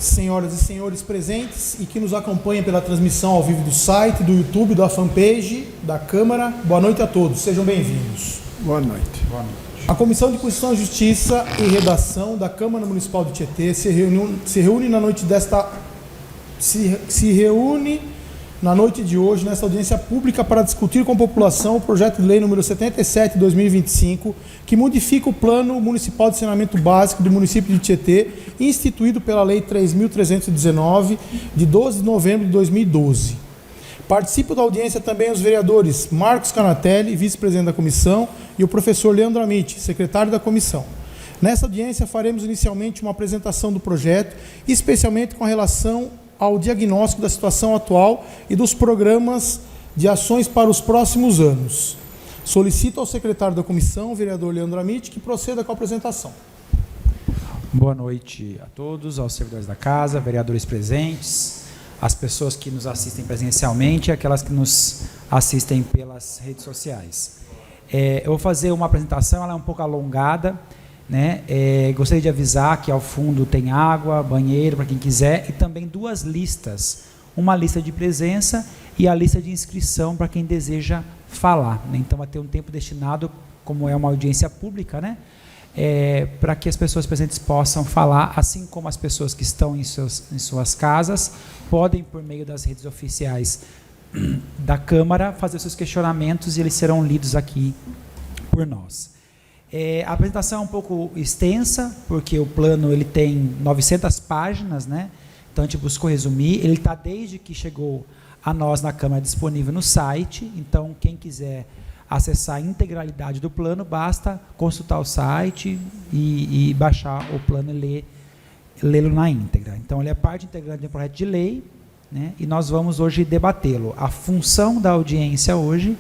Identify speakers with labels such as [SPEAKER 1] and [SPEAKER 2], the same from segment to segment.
[SPEAKER 1] senhoras e senhores presentes e que nos acompanham pela transmissão ao vivo do site, do YouTube, da fanpage, da Câmara. Boa noite a todos, sejam bem-vindos.
[SPEAKER 2] Boa noite.
[SPEAKER 3] Boa noite.
[SPEAKER 1] A Comissão de Constituição, Justiça e Redação da Câmara Municipal de Tietê se reúne na noite na noite de hoje, nesta audiência pública, para discutir com a população o projeto de lei número 77 de 2025, que modifica o Plano Municipal de Saneamento Básico do município de Tietê, instituído pela Lei 3.319, de 12 de novembro de 2012. Participam da audiência também os vereadores Marcos Canatelli, vice-presidente da comissão, e o professor Leandro Amit, secretário da comissão. Nessa audiência faremos inicialmente uma apresentação do projeto, especialmente com relação ao diagnóstico da situação atual e dos programas de ações para os próximos anos. Solicito ao secretário da comissão, o vereador Leandro Amit, que proceda com a apresentação.
[SPEAKER 3] Boa noite a todos, aos servidores da casa, vereadores presentes, as pessoas que nos assistem presencialmente e aquelas que nos assistem pelas redes sociais. Eu vou fazer uma apresentação, ela é um pouco alongada, né? Gostaria de avisar que ao fundo tem água, banheiro para quem quiser e também duas listas, uma lista de presença e a lista de inscrição para quem deseja falar, né? Então vai ter um tempo destinado, como é uma audiência pública, né? Para que as pessoas presentes possam falar, assim como as pessoas que estão em suas casas podem, por meio das redes oficiais da Câmara, fazer seus questionamentos e eles serão lidos aqui por nós. A apresentação é um pouco extensa, porque o plano ele tem 900 páginas, né? Então a gente buscou resumir. Ele está desde que chegou a nós na Câmara disponível no site, então quem quiser acessar a integralidade do plano, basta consultar o site e baixar o plano e lê-lo na íntegra. Então ele é parte integrante do projeto de lei, né? E nós vamos hoje debatê-lo. A função da audiência hoje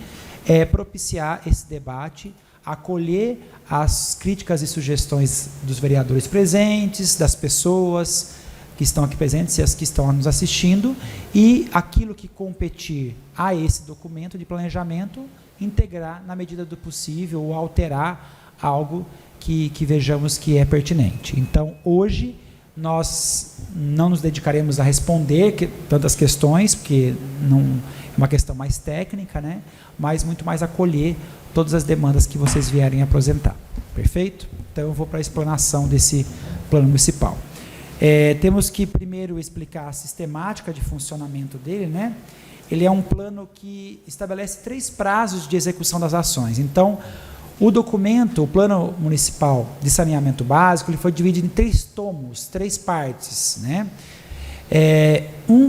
[SPEAKER 3] é propiciar esse debate, acolher as críticas e sugestões dos vereadores presentes, das pessoas que estão aqui presentes e as que estão nos assistindo, e aquilo que competir a esse documento de planejamento, integrar na medida do possível ou alterar algo que vejamos que é pertinente. Então, hoje, nós não nos dedicaremos a responder tantas questões, porque não é uma questão mais técnica, né? Mas muito mais acolher todas as demandas que vocês vierem apresentar. Perfeito? Então, eu vou para a explanação desse plano municipal. Temos que primeiro explicar a sistemática de funcionamento dele, né? Ele é um plano que estabelece 3 prazos de execução das ações. Então, o documento, o Plano Municipal de Saneamento Básico, ele foi dividido em 3 tomos, 3 partes, né?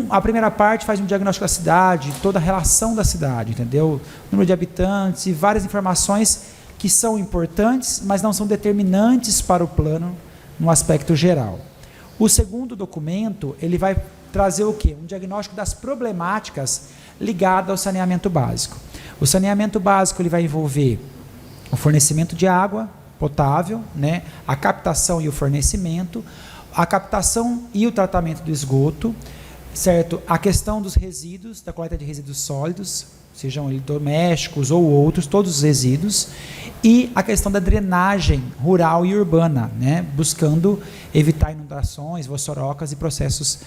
[SPEAKER 3] A primeira parte faz um diagnóstico da cidade, toda a relação da cidade, entendeu? Número de habitantes e várias informações que são importantes, mas não são determinantes para o plano no aspecto geral. O segundo documento, ele vai trazer o quê? Um diagnóstico das problemáticas ligadas ao saneamento básico. O saneamento básico ele vai envolver o fornecimento de água potável, né? A captação e o fornecimento, a captação e o tratamento do esgoto, certo? A questão dos resíduos, da coleta de resíduos sólidos, sejam eles domésticos ou outros, todos os resíduos, e a questão da drenagem rural e urbana, né? Buscando evitar inundações, vossorocas e processos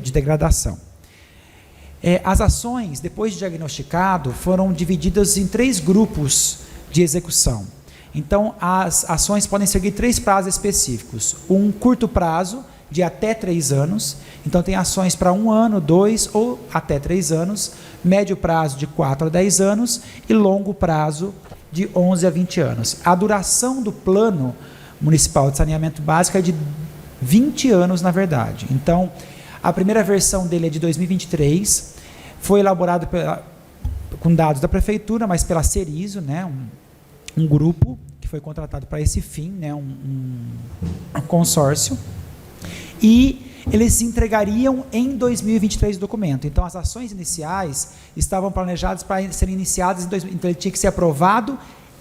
[SPEAKER 3] de degradação. As ações, depois de diagnosticado, foram divididas em 3 grupos de execução. Então, as ações podem seguir 3 prazos específicos. Um curto prazo, de até 3 anos. Então, tem ações para 1 ano, 2 ou até 3 anos. Médio prazo, de 4 a 10 anos. E longo prazo, de 11 a 20 anos. A duração do Plano Municipal de Saneamento Básico é de 20 anos, na verdade. Então, a primeira versão dele é de 2023. Foi elaborado com dados da Prefeitura, mas pela Cerizo, né? Um grupo que foi contratado para esse fim, né? um consórcio, e eles entregariam em 2023 o documento. Então, as ações iniciais estavam planejadas para serem iniciadas então ele tinha que ser aprovado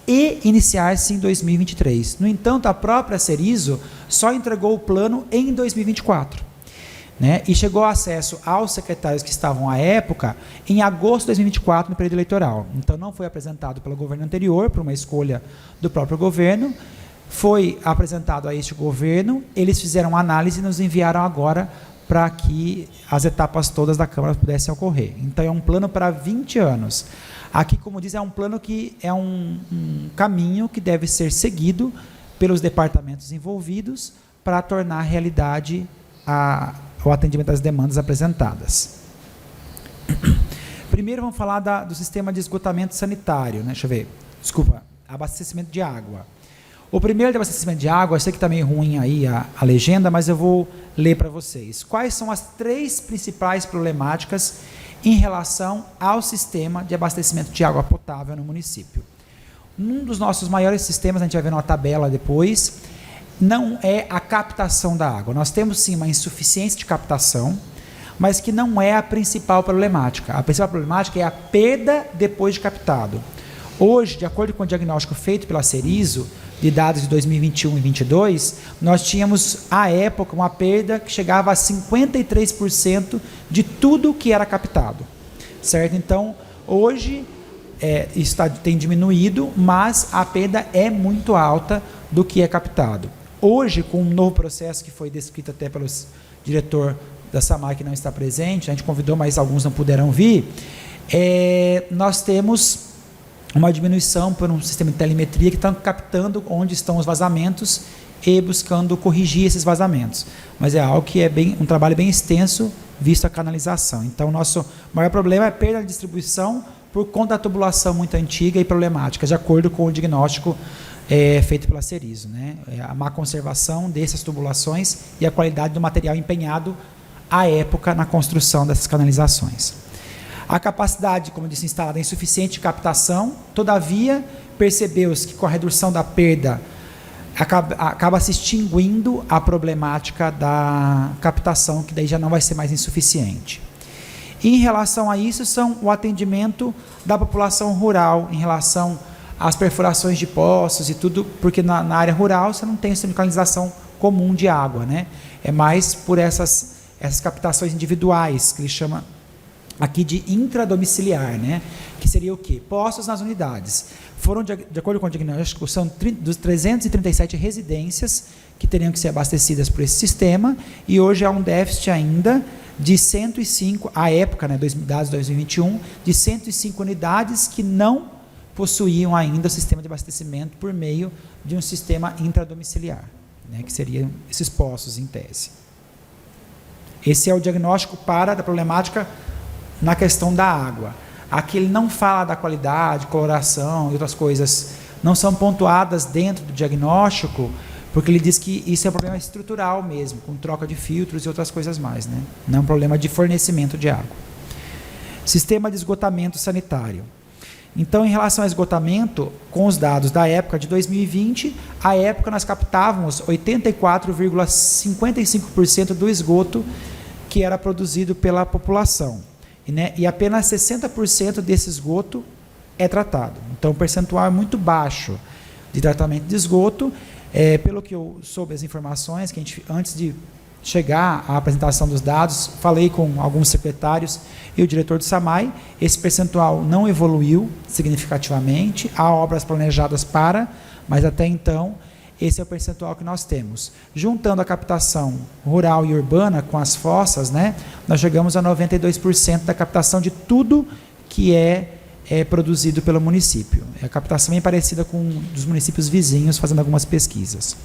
[SPEAKER 3] e iniciar-se em 2023. No entanto, a própria Cerizo só entregou o plano em 2024. Né, e chegou acesso aos secretários que estavam à época em agosto de 2024, no período eleitoral. Então, não foi apresentado pelo governo anterior, por uma escolha do próprio governo, Foi apresentado a este governo, eles fizeram análise e nos enviaram agora para que as etapas todas da Câmara pudessem ocorrer. Então, é um plano para 20 anos. Aqui, como diz, é um plano que é um caminho que deve ser seguido pelos departamentos envolvidos para tornar realidade o atendimento às demandas apresentadas. Primeiro, vamos falar do sistema de esgotamento sanitário, né? Deixa eu ver. Desculpa, abastecimento de água. O primeiro de abastecimento de água, eu sei que está meio ruim aí a legenda, mas eu vou ler para vocês. Quais são as 3 principais problemáticas em relação ao sistema de abastecimento de água potável no município? Um dos nossos maiores sistemas, a gente vai ver numa tabela depois, não é a captação da água. Nós temos sim uma insuficiência de captação, mas que não é a principal problemática. A principal problemática é a perda depois de captado. Hoje, de acordo com o diagnóstico feito pela Cerizo, de dados de 2021 e 2022, nós tínhamos, à época, uma perda que chegava a 53% de tudo que era captado, certo? Então, hoje, isso tem diminuído, mas a perda é muito alta do que é captado. Hoje, com um novo processo que foi descrito até pelo diretor da SAMAI, que não está presente, a gente convidou, mas alguns não puderam vir, nós temos uma diminuição por um sistema de telemetria que está captando onde estão os vazamentos e buscando corrigir esses vazamentos. Mas é algo que é um trabalho bem extenso, visto a canalização. Então, o nosso maior problema é a perda de distribuição por conta da tubulação muito antiga e problemática, de acordo com o diagnóstico feito pela Cerizo, né? A má conservação dessas tubulações e a qualidade do material empenhado à época na construção dessas canalizações. A capacidade, como disse, instalada é insuficiente de captação, todavia, percebeu-se que com a redução da perda acaba se extinguindo a problemática da captação, que daí já não vai ser mais insuficiente. E em relação a isso, são o atendimento da população rural, em relação às perfurações de poços e tudo, porque na área rural você não tem essa canalização comum de água, né? É mais por essas captações individuais, que ele chama aqui de intradomiciliar, né? Que seria o quê? Postos nas unidades. Foram, de acordo com o diagnóstico, são dos 337 residências que teriam que ser abastecidas por esse sistema, e hoje há um déficit ainda de 105, à época, né, dados de 2021, de 105 unidades que não possuíam ainda o sistema de abastecimento por meio de um sistema intradomiciliar, né, que seriam esses postos, em tese. Esse é o diagnóstico da problemática na questão da água. Aqui ele não fala da qualidade, coloração e outras coisas, não são pontuadas dentro do diagnóstico, porque ele diz que isso é um problema estrutural mesmo, com troca de filtros e outras coisas mais, né? Não é um problema de fornecimento de água. Sistema de esgotamento sanitário. Então, em relação ao esgotamento, com os dados da época de 2020, à época nós captávamos 84,55% do esgoto que era produzido pela população. Né? E apenas 60% desse esgoto é tratado. Então, o percentual é muito baixo de tratamento de esgoto. Pelo que eu soube as informações, que a gente, antes de chegar à apresentação dos dados, falei com alguns secretários e o diretor do SAMAI, esse percentual não evoluiu significativamente, há obras planejadas mas até então, esse é o percentual que nós temos. Juntando a captação rural e urbana com as fossas, né, nós chegamos a 92% da captação de tudo que é produzido pelo município. A captação é parecida com dos municípios vizinhos, fazendo algumas pesquisas.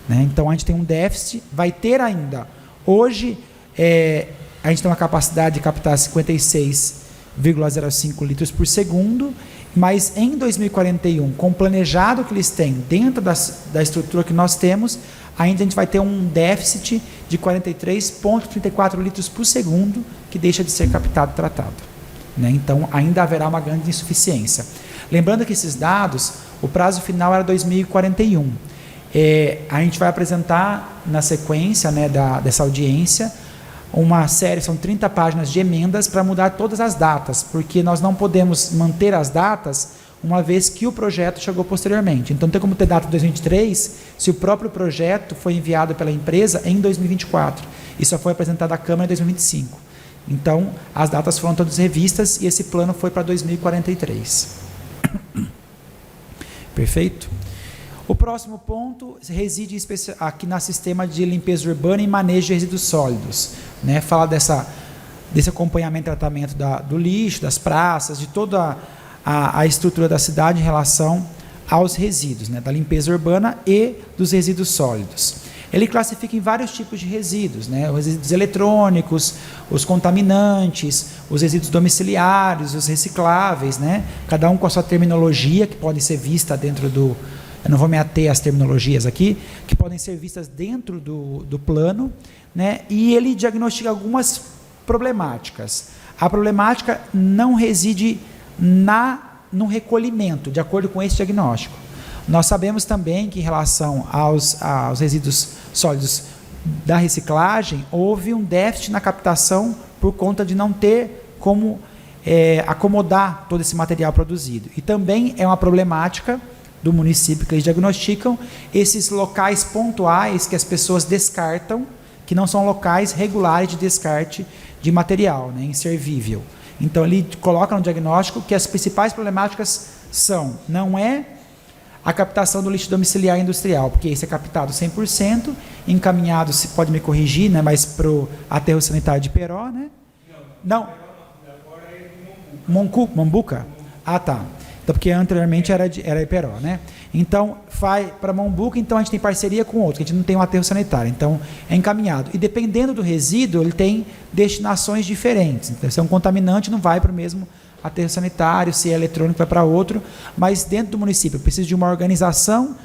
[SPEAKER 3] Né? Então, a gente tem um déficit, vai ter ainda. Hoje, a gente tem uma capacidade de captar 56,05 litros por segundo, mas em 2041, com o planejado que eles têm dentro da estrutura que nós temos, ainda a gente vai ter um déficit de 43,34 litros por segundo, que deixa de ser captado e tratado. Né? Então, ainda haverá uma grande insuficiência. Lembrando que esses dados, o prazo final era 2041. A gente vai apresentar, na sequência, né, dessa audiência, uma série, são 30 páginas de emendas para mudar todas as datas, porque nós não podemos manter as datas uma vez que o projeto chegou posteriormente. Então, não tem como ter data de 2023 se o próprio projeto foi enviado pela empresa em 2024 e só foi apresentado à Câmara em 2025. Então, as datas foram todas revistas e esse plano foi para 2043. Perfeito? O próximo ponto reside aqui no sistema de limpeza urbana e manejo de resíduos sólidos, né? Fala desse acompanhamento e tratamento do lixo, das praças, de toda a estrutura da cidade em relação aos resíduos, né? Da limpeza urbana e dos resíduos sólidos. Ele classifica em vários tipos de resíduos, né? Os resíduos eletrônicos, os contaminantes, os resíduos domiciliares, os recicláveis, né? Cada um com a sua terminologia, que pode ser vista dentro do... Eu não vou me ater às terminologias aqui, que podem ser vistas dentro do plano, né? E ele diagnostica algumas problemáticas. A problemática não reside no recolhimento, de acordo com esse diagnóstico. Nós sabemos também que, em relação aos resíduos sólidos da reciclagem, houve um déficit na captação por conta de não ter como acomodar todo esse material produzido. E também é uma problemática do município que eles diagnosticam esses locais pontuais que as pessoas descartam, que não são locais regulares de descarte de material, né, inservível. Então, ele coloca no diagnóstico que as principais problemáticas não é a captação do lixo domiciliar e industrial, porque esse é captado 100%, encaminhado, se pode me corrigir, né, mas para o aterro sanitário de Peró, né? Não. Mombuca? Ah, tá. Então, porque anteriormente era Iperó, né? Então, vai para Mombuca, então a gente tem parceria com outro, que a gente não tem um aterro sanitário, então é encaminhado. E dependendo do resíduo, ele tem destinações diferentes. Então, se é um contaminante, não vai para o mesmo aterro sanitário, se é eletrônico, vai para outro, mas dentro do município precisa de uma organização,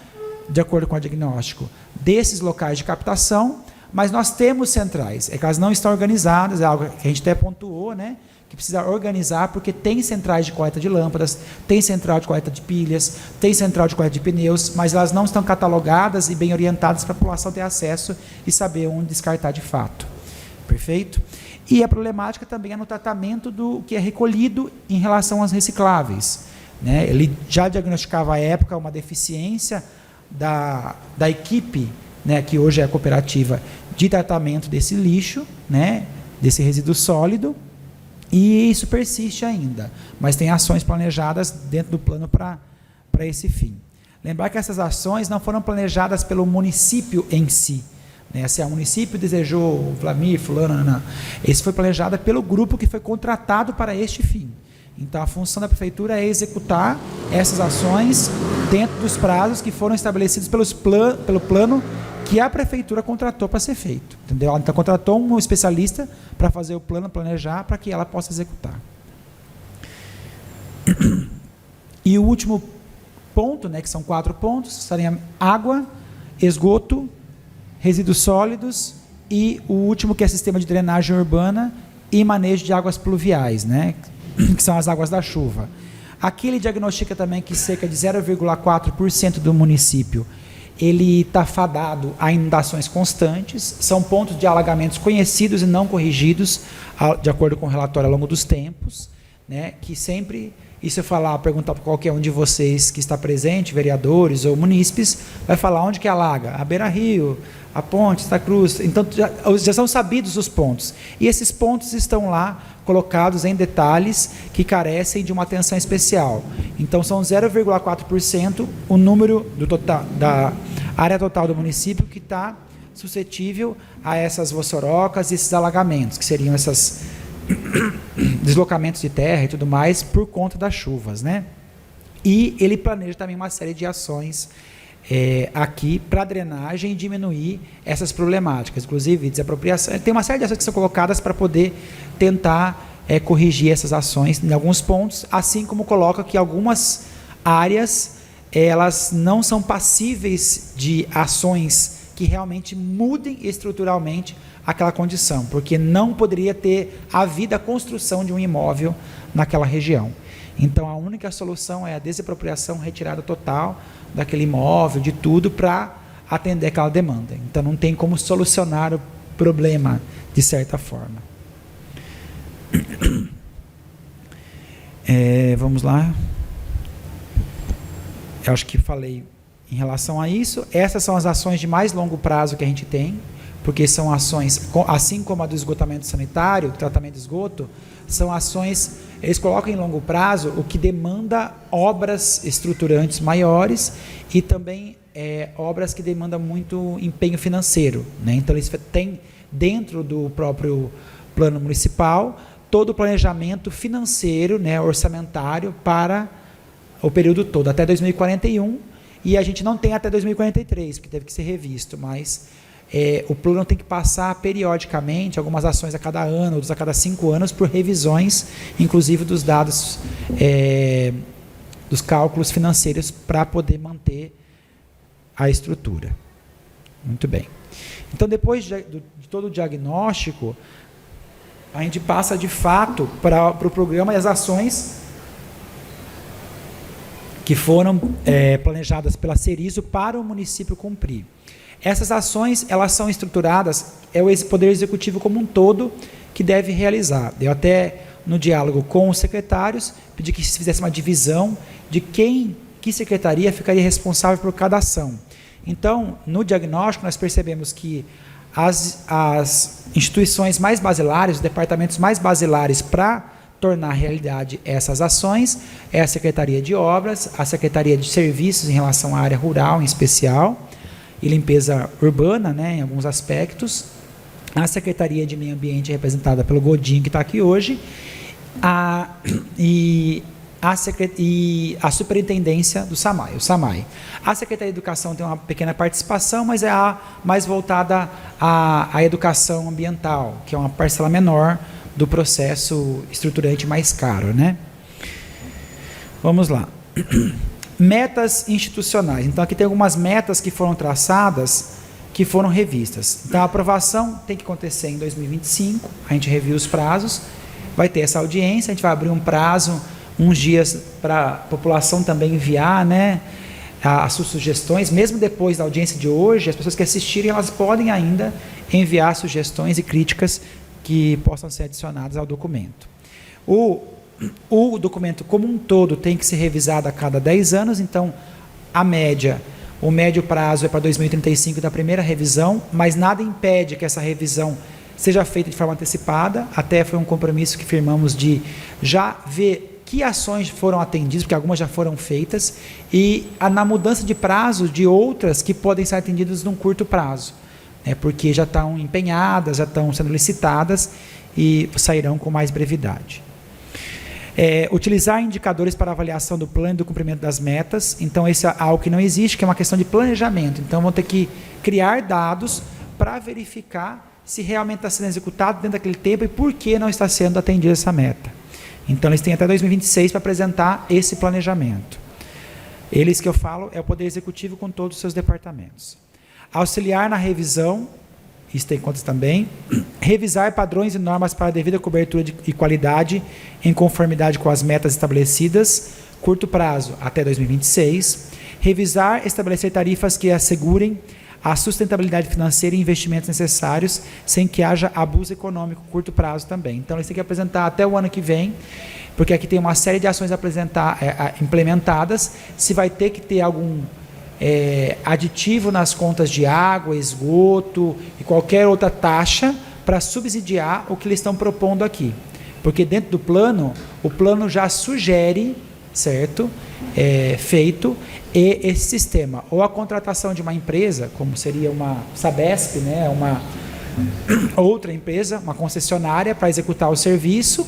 [SPEAKER 3] de acordo com o diagnóstico, desses locais de captação, mas nós temos centrais, é que elas não estão organizadas, é algo que a gente até pontuou, né? Que precisa organizar, porque tem centrais de coleta de lâmpadas, tem central de coleta de pilhas, tem central de coleta de pneus, mas elas não estão catalogadas e bem orientadas para a população ter acesso e saber onde descartar de fato. Perfeito? E a problemática também é no tratamento do que é recolhido em relação aos recicláveis, né? Ele já diagnosticava à época uma deficiência da equipe, né, que hoje é a cooperativa, de tratamento desse lixo, né, desse resíduo sólido, e isso persiste ainda, mas tem ações planejadas dentro do plano para esse fim. Lembrar que essas ações não foram planejadas pelo município em si, né? Se o município desejou, o Vlamir, fulano, não. Esse foi planejado pelo grupo que foi contratado para este fim. Então, a função da prefeitura é executar essas ações dentro dos prazos que foram estabelecidos pelo plano que a prefeitura contratou para ser feito. Entendeu? Então, contratou um especialista para fazer o plano, planejar, para que ela possa executar. E o último ponto, né, que são 4 pontos, seriam água, esgoto, resíduos sólidos e o último, que é sistema de drenagem urbana e manejo de águas pluviais, né, que são as águas da chuva. Aqui ele diagnostica também que cerca de 0,4% do município ele está fadado a inundações constantes, são pontos de alagamentos conhecidos e não corrigidos, de acordo com o relatório ao longo dos tempos, né, que sempre, e se eu perguntar para qualquer um de vocês que está presente, vereadores ou munícipes, vai falar onde que alaga, a Beira-Rio, a Ponte, Santa Cruz, então já são sabidos os pontos, e esses pontos estão lá colocados em detalhes que carecem de uma atenção especial. Então, são 0,4% o número da área total do município que está suscetível a essas vossorocas e esses alagamentos, que seriam esses deslocamentos de terra e tudo mais por conta das chuvas, né? E ele planeja também uma série de ações aqui para drenagem e diminuir essas problemáticas, inclusive desapropriação. Tem uma série de ações que são colocadas para poder tentar corrigir essas ações em alguns pontos, assim como coloca que algumas áreas elas não são passíveis de ações que realmente mudem estruturalmente aquela condição, porque não poderia ter havido a construção de um imóvel naquela região. Então, a única solução é a desapropriação, retirada total daquele imóvel, de tudo, para atender aquela demanda. Então, não tem como solucionar o problema, de certa forma. Vamos lá. Eu acho que falei em relação a isso. Essas são as ações de mais longo prazo que a gente tem, porque são ações, assim como a do esgotamento sanitário, tratamento de esgoto, são ações eles colocam em longo prazo o que demanda obras estruturantes maiores e também obras que demandam muito empenho financeiro, né? Então eles têm dentro do próprio plano municipal todo o planejamento financeiro, né, orçamentário para o período todo, até 2041, e a gente não tem até 2043, porque teve que ser revisto, mas o plano tem que passar periodicamente, algumas ações a cada ano, outras a cada 5 anos, por revisões, inclusive dos dados, dos cálculos financeiros, para poder manter a estrutura. Muito bem. Então, depois de todo o diagnóstico, a gente passa, de fato, para o programa e as ações que foram planejadas pela Cerizo para o município cumprir. Essas ações, elas são estruturadas, é o Poder Executivo como um todo que deve realizar. Eu até, no diálogo com os secretários, pedi que se fizesse uma divisão de que secretaria ficaria responsável por cada ação. Então, no diagnóstico, nós percebemos que as instituições mais basilares, os departamentos mais basilares para tornar realidade essas ações, é a Secretaria de Obras, a Secretaria de Serviços em relação à área rural em especial, e limpeza urbana, né, em alguns aspectos, a Secretaria de Meio Ambiente representada pelo Godinho, que está aqui hoje, e a Superintendência do SAMAI, o SAMAI. A Secretaria de Educação tem uma pequena participação, mas é a mais voltada à educação ambiental, que é uma parcela menor do processo estruturante mais caro, né? Vamos lá. Metas institucionais. Então, aqui tem algumas metas que foram traçadas, que foram revistas. Então, a aprovação tem que acontecer em 2025, a gente reviu os prazos, vai ter essa audiência, a gente vai abrir um prazo, uns dias para a população também enviar, né, as suas sugestões, mesmo depois da audiência de hoje, as pessoas que assistirem, elas podem ainda enviar sugestões e críticas que possam ser adicionadas ao documento. O documento como um todo tem que ser revisado a cada 10 anos, então o médio prazo é para 2035 da primeira revisão, mas nada impede que essa revisão seja feita de forma antecipada, até foi um compromisso que firmamos de já ver que ações foram atendidas, porque algumas já foram feitas, e na mudança de prazo de outras que podem ser atendidas num curto prazo, porque já estão empenhadas, já estão sendo licitadas e sairão com mais brevidade. Utilizar indicadores para avaliação do plano e do cumprimento das metas. Então, esse é algo que não existe, que é uma questão de planejamento. Então, vão ter que criar dados para verificar se realmente está sendo executado dentro daquele tempo e por que não está sendo atendida essa meta. Então, eles têm até 2026 para apresentar esse planejamento. Eles que eu falo é o Poder Executivo com todos os seus departamentos. Auxiliar na revisão, isso tem contas também. Revisar padrões e normas para a devida cobertura e qualidade em conformidade com as metas estabelecidas, curto prazo até 2026. Revisar, estabelecer tarifas que assegurem a sustentabilidade financeira e investimentos necessários, sem que haja abuso econômico, curto prazo também. Então, eles têm que apresentar até o ano que vem, porque aqui tem uma série de ações implementadas, se vai ter que ter algum aditivo nas contas de água, esgoto e qualquer outra taxa para subsidiar o que eles estão propondo aqui. Porque dentro do plano, o plano já sugere, certo? Feito esse sistema, ou a contratação de uma empresa, como seria uma Sabesp, né? Uma outra empresa, uma concessionária para executar o serviço,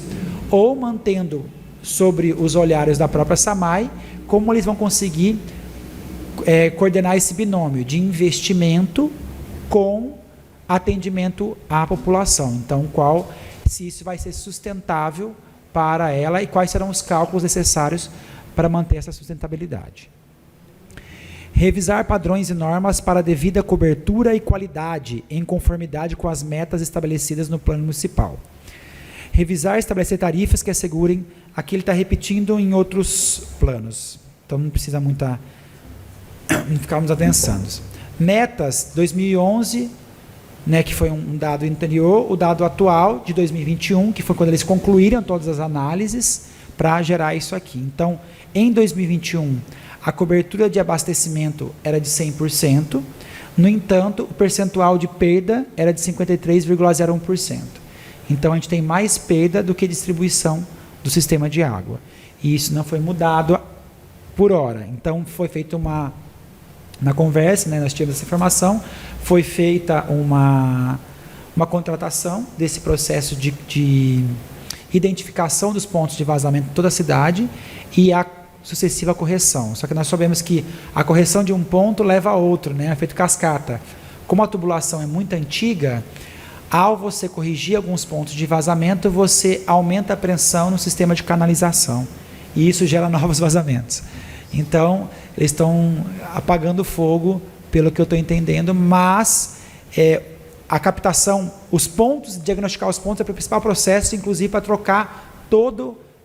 [SPEAKER 3] ou mantendo sobre os olhares da própria SAMAI, como eles vão conseguir coordenar esse binômio de investimento com atendimento à população. Então, se isso vai ser sustentável para ela e quais serão os cálculos necessários para manter essa sustentabilidade. Revisar padrões e normas para a devida cobertura e qualidade em conformidade com as metas estabelecidas no plano municipal. Revisar e estabelecer tarifas que assegurem, aqui ele está repetindo em outros planos, então não precisa ficarmos atenção. Metas 2011, né, que foi um dado anterior, o dado atual de 2021, que foi quando eles concluíram todas as análises para gerar isso aqui. Então, em 2021, a cobertura de abastecimento era de 100%, no entanto, o percentual de perda era de 53,01%. Então, a gente tem mais perda do que distribuição do sistema de água. E isso não foi mudado por hora. Então, foi feita na conversa, né, nós tivemos essa informação, foi feita uma contratação desse processo de identificação dos pontos de vazamento de toda a cidade e a sucessiva correção. Só que nós sabemos que a correção de um ponto leva a outro, né, é feito cascata. Como a tubulação é muito antiga, ao você corrigir alguns pontos de vazamento, você aumenta a pressão no sistema de canalização. E isso gera novos vazamentos. Então, eles estão apagando fogo, pelo que eu estou entendendo, mas a captação, os pontos, diagnosticar os pontos é o principal processo, inclusive para trocar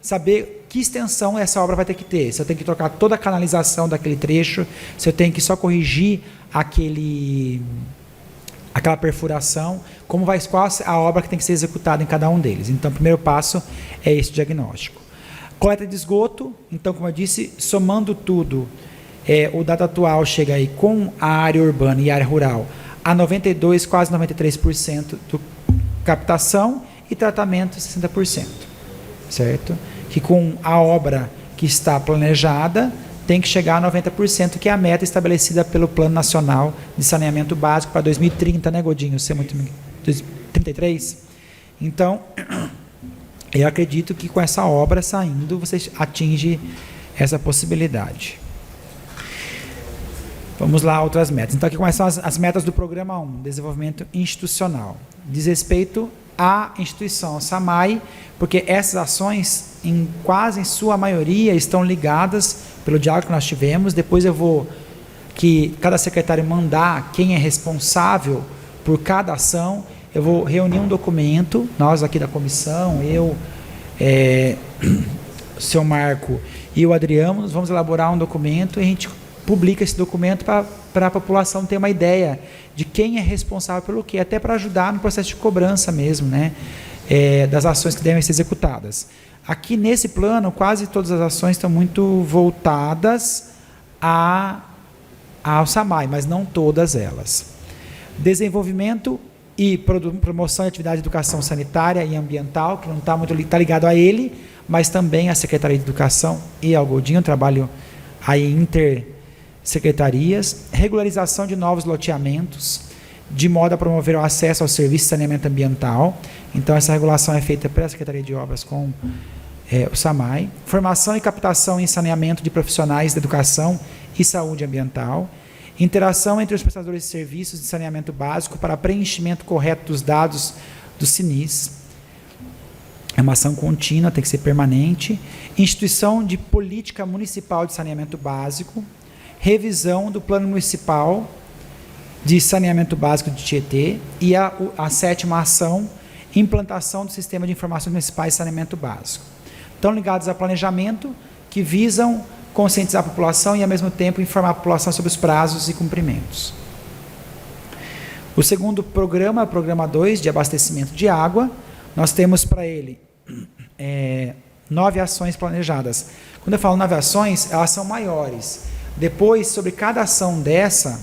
[SPEAKER 3] saber que extensão essa obra vai ter que ter. Se eu tenho que trocar toda a canalização daquele trecho, se eu tenho que só corrigir aquela perfuração, qual a obra que tem que ser executada em cada um deles. Então, o primeiro passo é esse diagnóstico. Coleta de esgoto, então, como eu disse, somando tudo, o dado atual chega aí com a área urbana e a área rural a 92%, quase 93% de captação e tratamento 60%, certo? Que com a obra que está planejada tem que chegar a 90%, que é a meta estabelecida pelo Plano Nacional de Saneamento Básico para 2030, né, Godinho? 2033? Então, eu acredito que com essa obra saindo, você atinge essa possibilidade. Vamos lá, outras metas. Então, aqui começam as metas do Programa 1, Desenvolvimento Institucional. Diz respeito à instituição SAMAI, porque essas ações, quase em sua maioria, estão ligadas pelo diálogo que nós tivemos. Depois que cada secretário mandar quem é responsável por cada ação, eu vou reunir um documento, nós aqui da comissão, o seu Marco e o Adriano, nós vamos elaborar um documento e a gente publica esse documento para a população ter uma ideia de quem é responsável pelo quê, até para ajudar no processo de cobrança mesmo, né, das ações que devem ser executadas. Aqui nesse plano, quase todas as ações estão muito voltadas ao SAMAI, mas não todas elas. Desenvolvimento e promoção de atividade de educação sanitária e ambiental, que não está muito ligado a ele, mas também à Secretaria de Educação e ao Godinho, trabalho aí intersecretarias. Regularização de novos loteamentos, de modo a promover o acesso ao serviço de saneamento ambiental. Então, essa regulação é feita pela Secretaria de Obras com o SAMAI. Formação e captação em saneamento de profissionais de educação e saúde ambiental. Interação entre os prestadores de serviços de saneamento básico para preenchimento correto dos dados do SINIS. É uma ação contínua, tem que ser permanente. Instituição de política municipal de saneamento básico. Revisão do plano municipal de saneamento básico de Tietê. E a 7ª ação, implantação do sistema de informações municipais de saneamento básico. Estão ligados a planejamento, que visam conscientizar a população e, ao mesmo tempo, informar a população sobre os prazos e cumprimentos. O segundo programa, o programa 2, de abastecimento de água, nós temos para ele 9 ações planejadas. Quando eu falo 9 ações, elas são maiores. Depois, sobre cada ação dessa,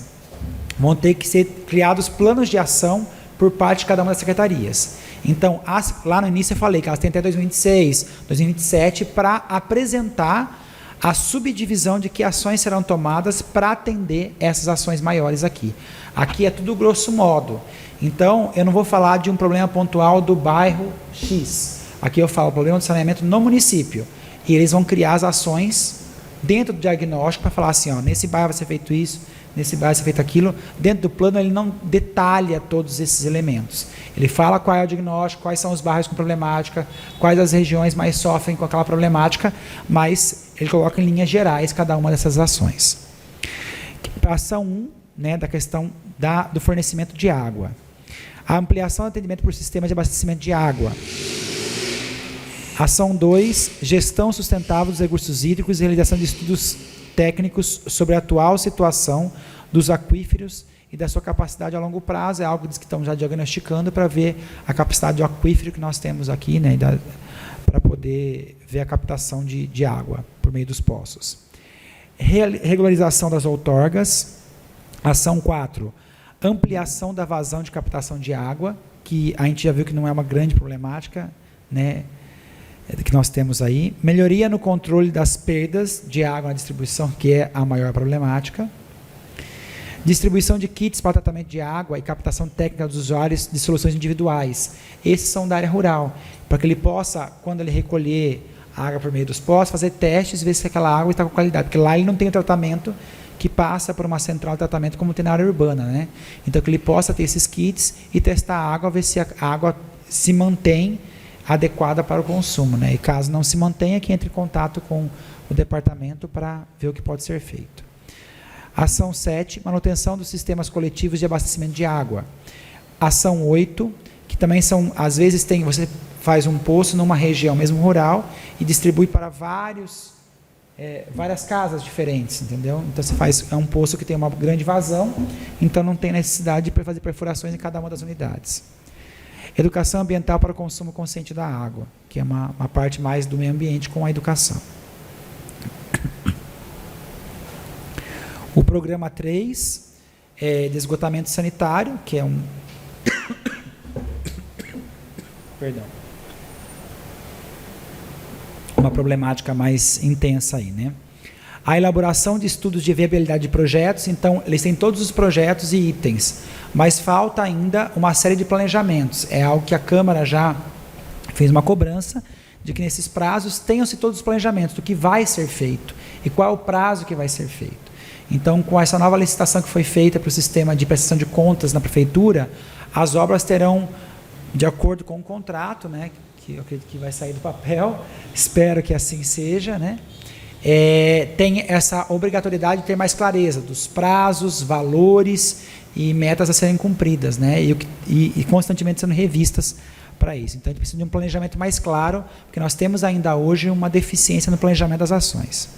[SPEAKER 3] vão ter que ser criados planos de ação por parte de cada uma das secretarias. Então, lá no início eu falei que elas têm até 2026, 2027, para apresentar a subdivisão de que ações serão tomadas para atender essas ações maiores aqui. Aqui é tudo grosso modo. Então, eu não vou falar de um problema pontual do bairro X. Aqui eu falo problema de saneamento no município. E eles vão criar as ações dentro do diagnóstico para falar assim, ó, nesse bairro vai ser feito isso, nesse bairro vai ser feito aquilo. Dentro do plano ele não detalha todos esses elementos. Ele fala qual é o diagnóstico, quais são os bairros com problemática, quais as regiões mais sofrem com aquela problemática, mas ele coloca em linhas gerais cada uma dessas ações. A ação 1, né, da questão do fornecimento de água. A ampliação do atendimento por sistema de abastecimento de água. Ação 2, gestão sustentável dos recursos hídricos e realização de estudos técnicos sobre a atual situação dos aquíferos e da sua capacidade a longo prazo. É algo que estamos já diagnosticando para ver a capacidade do aquífero que nós temos aqui, né, para poder ver a captação de água por meio dos poços. Regularização das outorgas. Ação 4, ampliação da vazão de captação de água, que a gente já viu que não é uma grande problemática, né? que nós temos aí. Melhoria no controle das perdas de água na distribuição, que é a maior problemática. Distribuição de kits para tratamento de água e captação técnica dos usuários de soluções individuais. Esses são da área rural, para que ele possa, quando ele recolher a água por meio dos poços, fazer testes e ver se aquela água está com qualidade, porque lá ele não tem o tratamento que passa por uma central de tratamento como tem na área urbana, né? Então, que ele possa ter esses kits e testar a água, ver se a água se mantém adequada para o consumo, né? E caso não se mantenha, que entre em contato com o departamento para ver o que pode ser feito. Ação 7, manutenção dos sistemas coletivos de abastecimento de água. Ação 8, que também são, às vezes você faz um poço numa região mesmo rural e distribui para várias casas diferentes, entendeu? Então você faz um poço que tem uma grande vazão, então não tem necessidade de fazer perfurações em cada uma das unidades. Educação ambiental para o consumo consciente da água, que é uma parte mais do meio ambiente com a educação. O programa 3 é de esgotamento sanitário, que é uma problemática mais intensa aí, né? A elaboração de estudos de viabilidade de projetos, então, eles têm todos os projetos e itens, mas falta ainda uma série de planejamentos. É algo que a Câmara já fez uma cobrança de que nesses prazos tenham-se todos os planejamentos do que vai ser feito e qual é o prazo que vai ser feito. Então, com essa nova licitação que foi feita para o sistema de prestação de contas na Prefeitura, as obras terão, de acordo com o contrato, né, que eu acredito que vai sair do papel, espero que assim seja, né, tem essa obrigatoriedade de ter mais clareza dos prazos, valores e metas a serem cumpridas, né, e constantemente sendo revistas para isso. Então, a gente precisa de um planejamento mais claro, porque nós temos ainda hoje uma deficiência no planejamento das ações.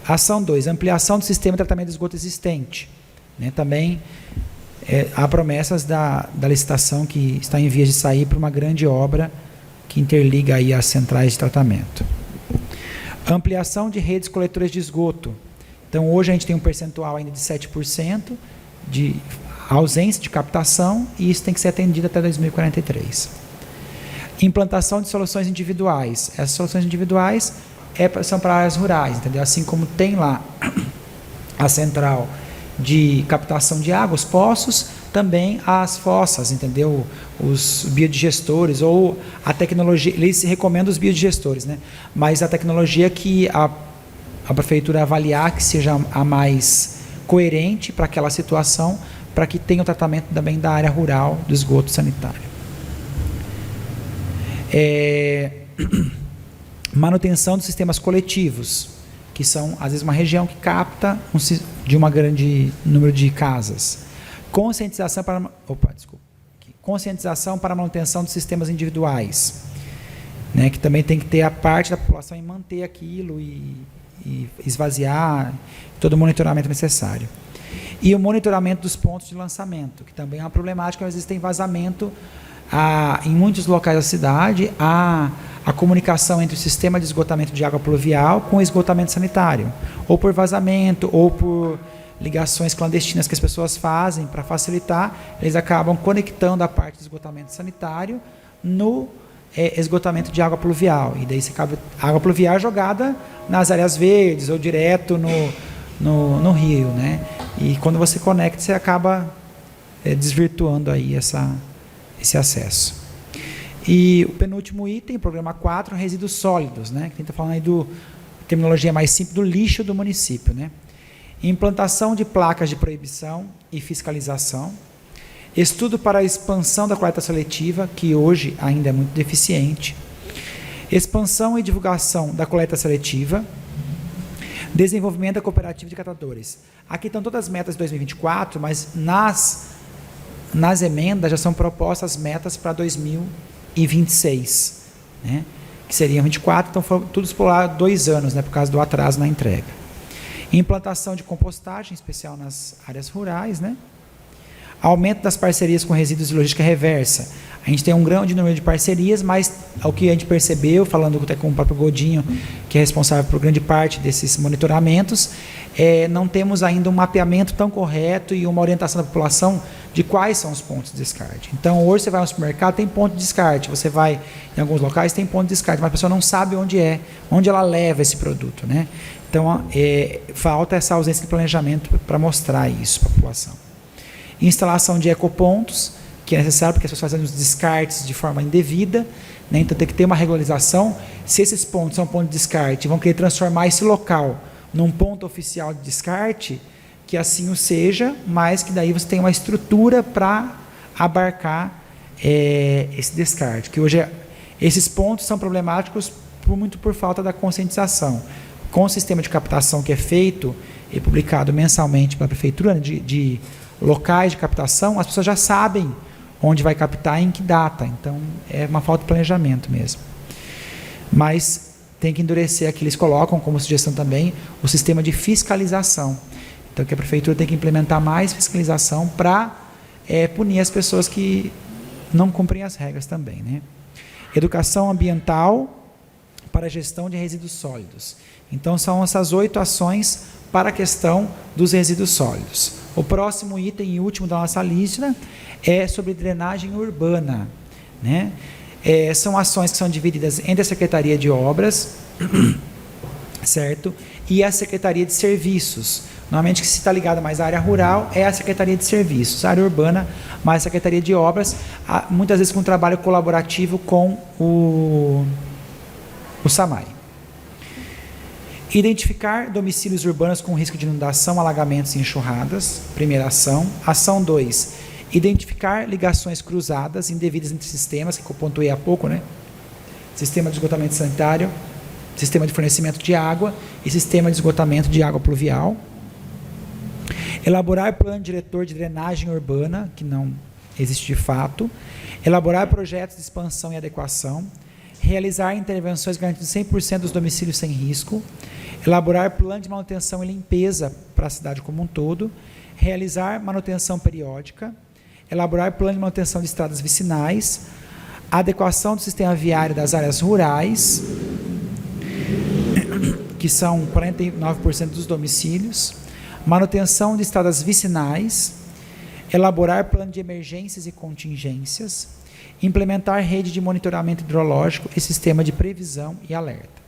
[SPEAKER 3] Ação 2, ampliação do sistema de tratamento de esgoto existente. Né, também há promessas da licitação que está em vias de sair para uma grande obra que interliga aí as centrais de tratamento. Ampliação de redes coletoras de esgoto. Então, hoje a gente tem um percentual ainda de 7% de ausência de captação e isso tem que ser atendido até 2043. Implantação de soluções individuais. Essas soluções individuais são para áreas rurais, entendeu? Assim como tem lá a central de captação de água, os poços, também as fossas, entendeu? Os biodigestores ou a tecnologia, eles recomendam os biodigestores, né? Mas a tecnologia que a Prefeitura avaliar que seja a mais coerente para aquela situação, para que tenha o tratamento também da área rural do esgoto sanitário. Manutenção dos sistemas coletivos, que são, às vezes, uma região que capta de um grande número de casas. Conscientização para a manutenção dos sistemas individuais, né, que também tem que ter a parte da população em manter aquilo e esvaziar, todo o monitoramento necessário. E o monitoramento dos pontos de lançamento, que também é uma problemática, às vezes tem vazamento em muitos locais da cidade, a comunicação entre o sistema de esgotamento de água pluvial com o esgotamento sanitário, ou por vazamento, ou por ligações clandestinas que as pessoas fazem para facilitar, eles acabam conectando a parte do esgotamento sanitário no esgotamento de água pluvial, e daí você acaba água pluvial jogada nas áreas verdes ou direto no rio, né? E quando você conecta, você acaba desvirtuando aí esse acesso. E o penúltimo item, programa 4, resíduos sólidos, né? Que a gente está falando aí terminologia mais simples, do lixo do município, né? Implantação de placas de proibição e fiscalização, estudo para a expansão da coleta seletiva, que hoje ainda é muito deficiente, expansão e divulgação da coleta seletiva, desenvolvimento da cooperativa de catadores. Aqui estão todas as metas de 2024, mas nas emendas já são propostas metas para 2026, né? Que seriam 24, então foram todos por lá 2 anos, né, por causa do atraso na entrega. Implantação de compostagem, em especial nas áreas rurais, né? Aumento das parcerias com resíduos e logística reversa. A gente tem um grande número de parcerias, mas o que a gente percebeu, falando até com o próprio Godinho, que é responsável por grande parte desses monitoramentos, não temos ainda um mapeamento tão correto e uma orientação da população de quais são os pontos de descarte. Então, hoje você vai ao supermercado, tem ponto de descarte. Você vai em alguns locais, tem ponto de descarte, mas a pessoa não sabe onde é, onde ela leva esse produto, né? Então, falta essa ausência de planejamento para mostrar isso para a população. Instalação de ecopontos, que é necessário porque as pessoas fazem os descartes de forma indevida, né? Então tem que ter uma regularização. Se esses pontos são pontos de descarte, vão querer transformar esse local num ponto oficial de descarte, que assim o seja, mas que daí você tem uma estrutura para abarcar esse descarte, que hoje esses pontos são problemáticos muito por falta da conscientização. Com o sistema de captação que é feito e publicado mensalmente pela prefeitura, de locais de captação, as pessoas já sabem onde vai captar e em que data. Então, é uma falta de planejamento mesmo. Mas tem que endurecer aqui, eles colocam como sugestão também o sistema de fiscalização. Então, que a prefeitura tem que implementar mais fiscalização para punir as pessoas que não cumprem as regras também, né? Educação ambiental para a gestão de resíduos sólidos. Então, são essas 8 ações para a questão dos resíduos sólidos. O próximo item e último da nossa lista é sobre drenagem urbana, né? São ações que são divididas entre a Secretaria de Obras, certo? E a Secretaria de Serviços. Normalmente, que se está ligada mais à área rural, é a Secretaria de Serviços. A área urbana, mais a Secretaria de Obras, muitas vezes com um trabalho colaborativo com o SAMAI. Identificar domicílios urbanos com risco de inundação, alagamentos e enxurradas. Primeira ação. Ação 2. Identificar ligações cruzadas indevidas entre sistemas, que eu pontuei há pouco, né? Sistema de esgotamento sanitário, sistema de fornecimento de água e sistema de esgotamento de água pluvial. Elaborar plano diretor de drenagem urbana, que não existe de fato. Elaborar projetos de expansão e adequação. Realizar intervenções garantindo 100% dos domicílios sem risco. Elaborar plano de manutenção e limpeza para a cidade como um todo. Realizar manutenção periódica. Elaborar plano de manutenção de estradas vicinais. Adequação do sistema viário das áreas rurais, que são 49% dos domicílios. Manutenção de estradas vicinais. Elaborar plano de emergências e contingências. Implementar rede de monitoramento hidrológico e sistema de previsão e alerta.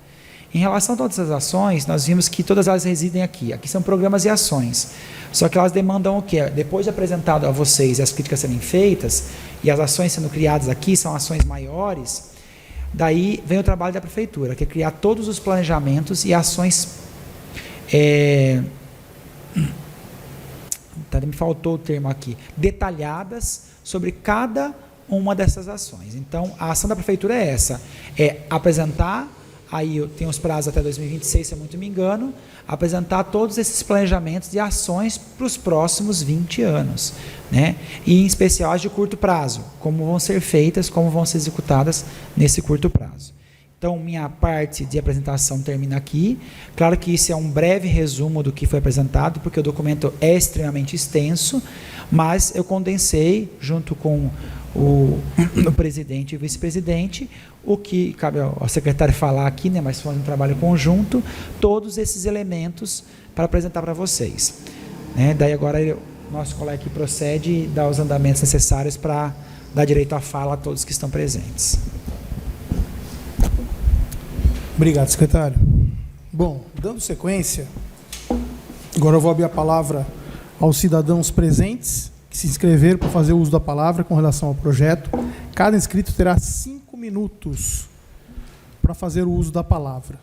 [SPEAKER 3] Em relação a todas essas ações, nós vimos que todas elas residem aqui. Aqui são programas e ações. Só que elas demandam o quê? Depois de apresentado a vocês e as críticas serem feitas, e as ações sendo criadas aqui são ações maiores, daí vem o trabalho da prefeitura, que é criar todos os planejamentos e ações... me faltou o termo aqui. Detalhadas sobre cada uma dessas ações. Então, a ação da prefeitura é essa. É apresentar... Aí eu tenho os prazos até 2026, se eu muito me engano, apresentar todos esses planejamentos e ações para os próximos 20 anos, né? E em especial as de curto prazo, como vão ser feitas, como vão ser executadas nesse curto prazo. Então, minha parte de apresentação termina aqui. Claro que isso é um breve resumo do que foi apresentado, porque o documento é extremamente extenso, mas eu condensei, junto com o presidente e o vice-presidente, o que cabe ao secretário falar aqui, né, mas foi um trabalho conjunto, todos esses elementos para apresentar para vocês. Né? Daí agora o nosso colega aqui procede e dá os andamentos necessários para dar direito à fala a todos que estão presentes.
[SPEAKER 1] Obrigado, secretário. Bom, dando sequência, agora eu vou abrir a palavra aos cidadãos presentes que se inscreveram para fazer uso da palavra com relação ao projeto. Cada inscrito terá 5 minutos para fazer o uso da palavra.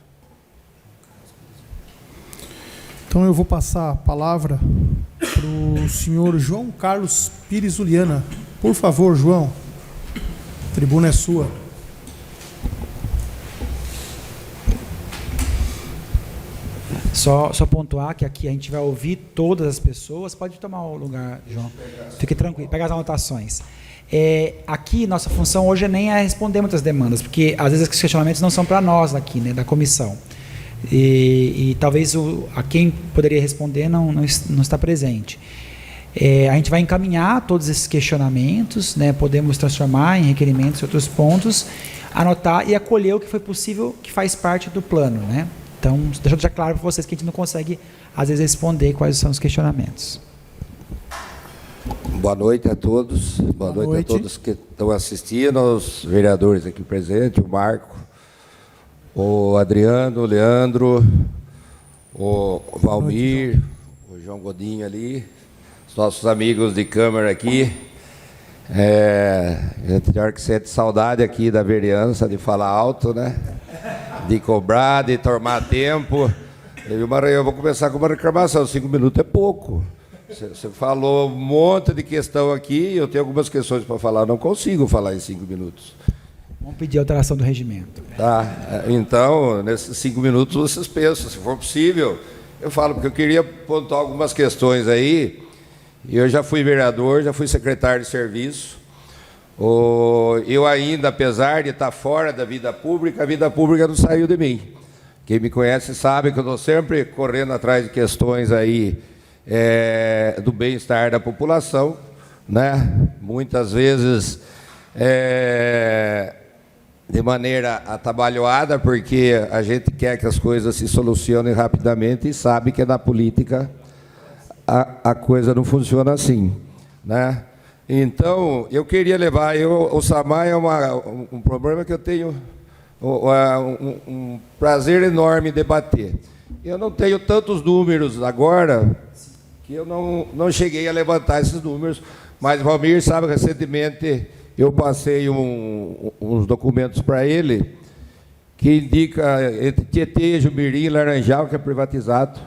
[SPEAKER 1] Então eu vou passar a palavra para o senhor João Carlos Pires Uliana. Por favor, João, a tribuna é sua.
[SPEAKER 3] Só pontuar que aqui a gente vai ouvir todas as pessoas. Pode tomar o lugar, João. Fique tranquilo, pegar as anotações. Aqui, nossa função hoje nem é responder muitas demandas, porque às vezes os questionamentos não são para nós aqui, né, da comissão. E talvez a quem poderia responder não está presente. A gente vai encaminhar todos esses questionamentos, né, podemos transformar em requerimentos e outros pontos, anotar e acolher o que foi possível, que faz parte do plano, né? Então, deixa eu deixar claro para vocês que a gente não consegue, às vezes, responder quais são os questionamentos.
[SPEAKER 2] Boa noite a todos. Boa noite a todos que estão assistindo, aos vereadores aqui presentes, o Marco, o Adriano, o Leandro, o Valmir, o João Godinho ali, os nossos amigos de câmara aqui. A gente tem hora que sente saudade aqui da vereança, de falar alto, né? De cobrar, de tomar tempo. Eu vou começar com uma reclamação, 5 minutos é pouco. Você falou um monte de questão aqui, eu tenho algumas questões para falar, não consigo falar em 5 minutos.
[SPEAKER 3] Vamos pedir alteração do regimento.
[SPEAKER 2] Tá, então, nesses 5 minutos vocês pensam, se for possível, eu falo, porque eu queria pontuar algumas questões aí. Eu já fui vereador, já fui secretário de serviço. Eu ainda, apesar de estar fora da vida pública, a vida pública não saiu de mim. Quem me conhece sabe que eu estou sempre correndo atrás de questões aí, do bem-estar da população, né? Muitas vezes de maneira atabalhoada, porque a gente quer que as coisas se solucionem rapidamente e sabe que na política a coisa não funciona assim, né? Então, eu queria levar, o SAMAI é um problema que eu tenho um prazer enorme em debater. Eu não tenho tantos números agora, que eu não cheguei a levantar esses números, mas o Valmir sabe, recentemente eu passei uns documentos para ele, que indica entre Tietê, Jumirim e Laranjal, que é privatizado,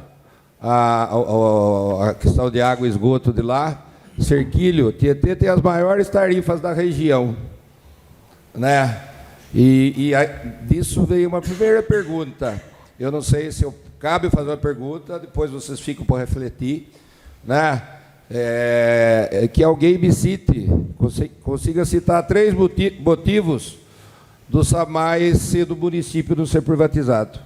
[SPEAKER 2] a questão de água e esgoto de lá. Cerquilho, Tietê tem as maiores tarifas da região, né? Disso veio uma primeira pergunta. Eu não sei se cabe fazer uma pergunta, depois vocês ficam para refletir, né? Que alguém me cite, consiga citar 3 motivos do SAMAI ser do município não ser privatizado.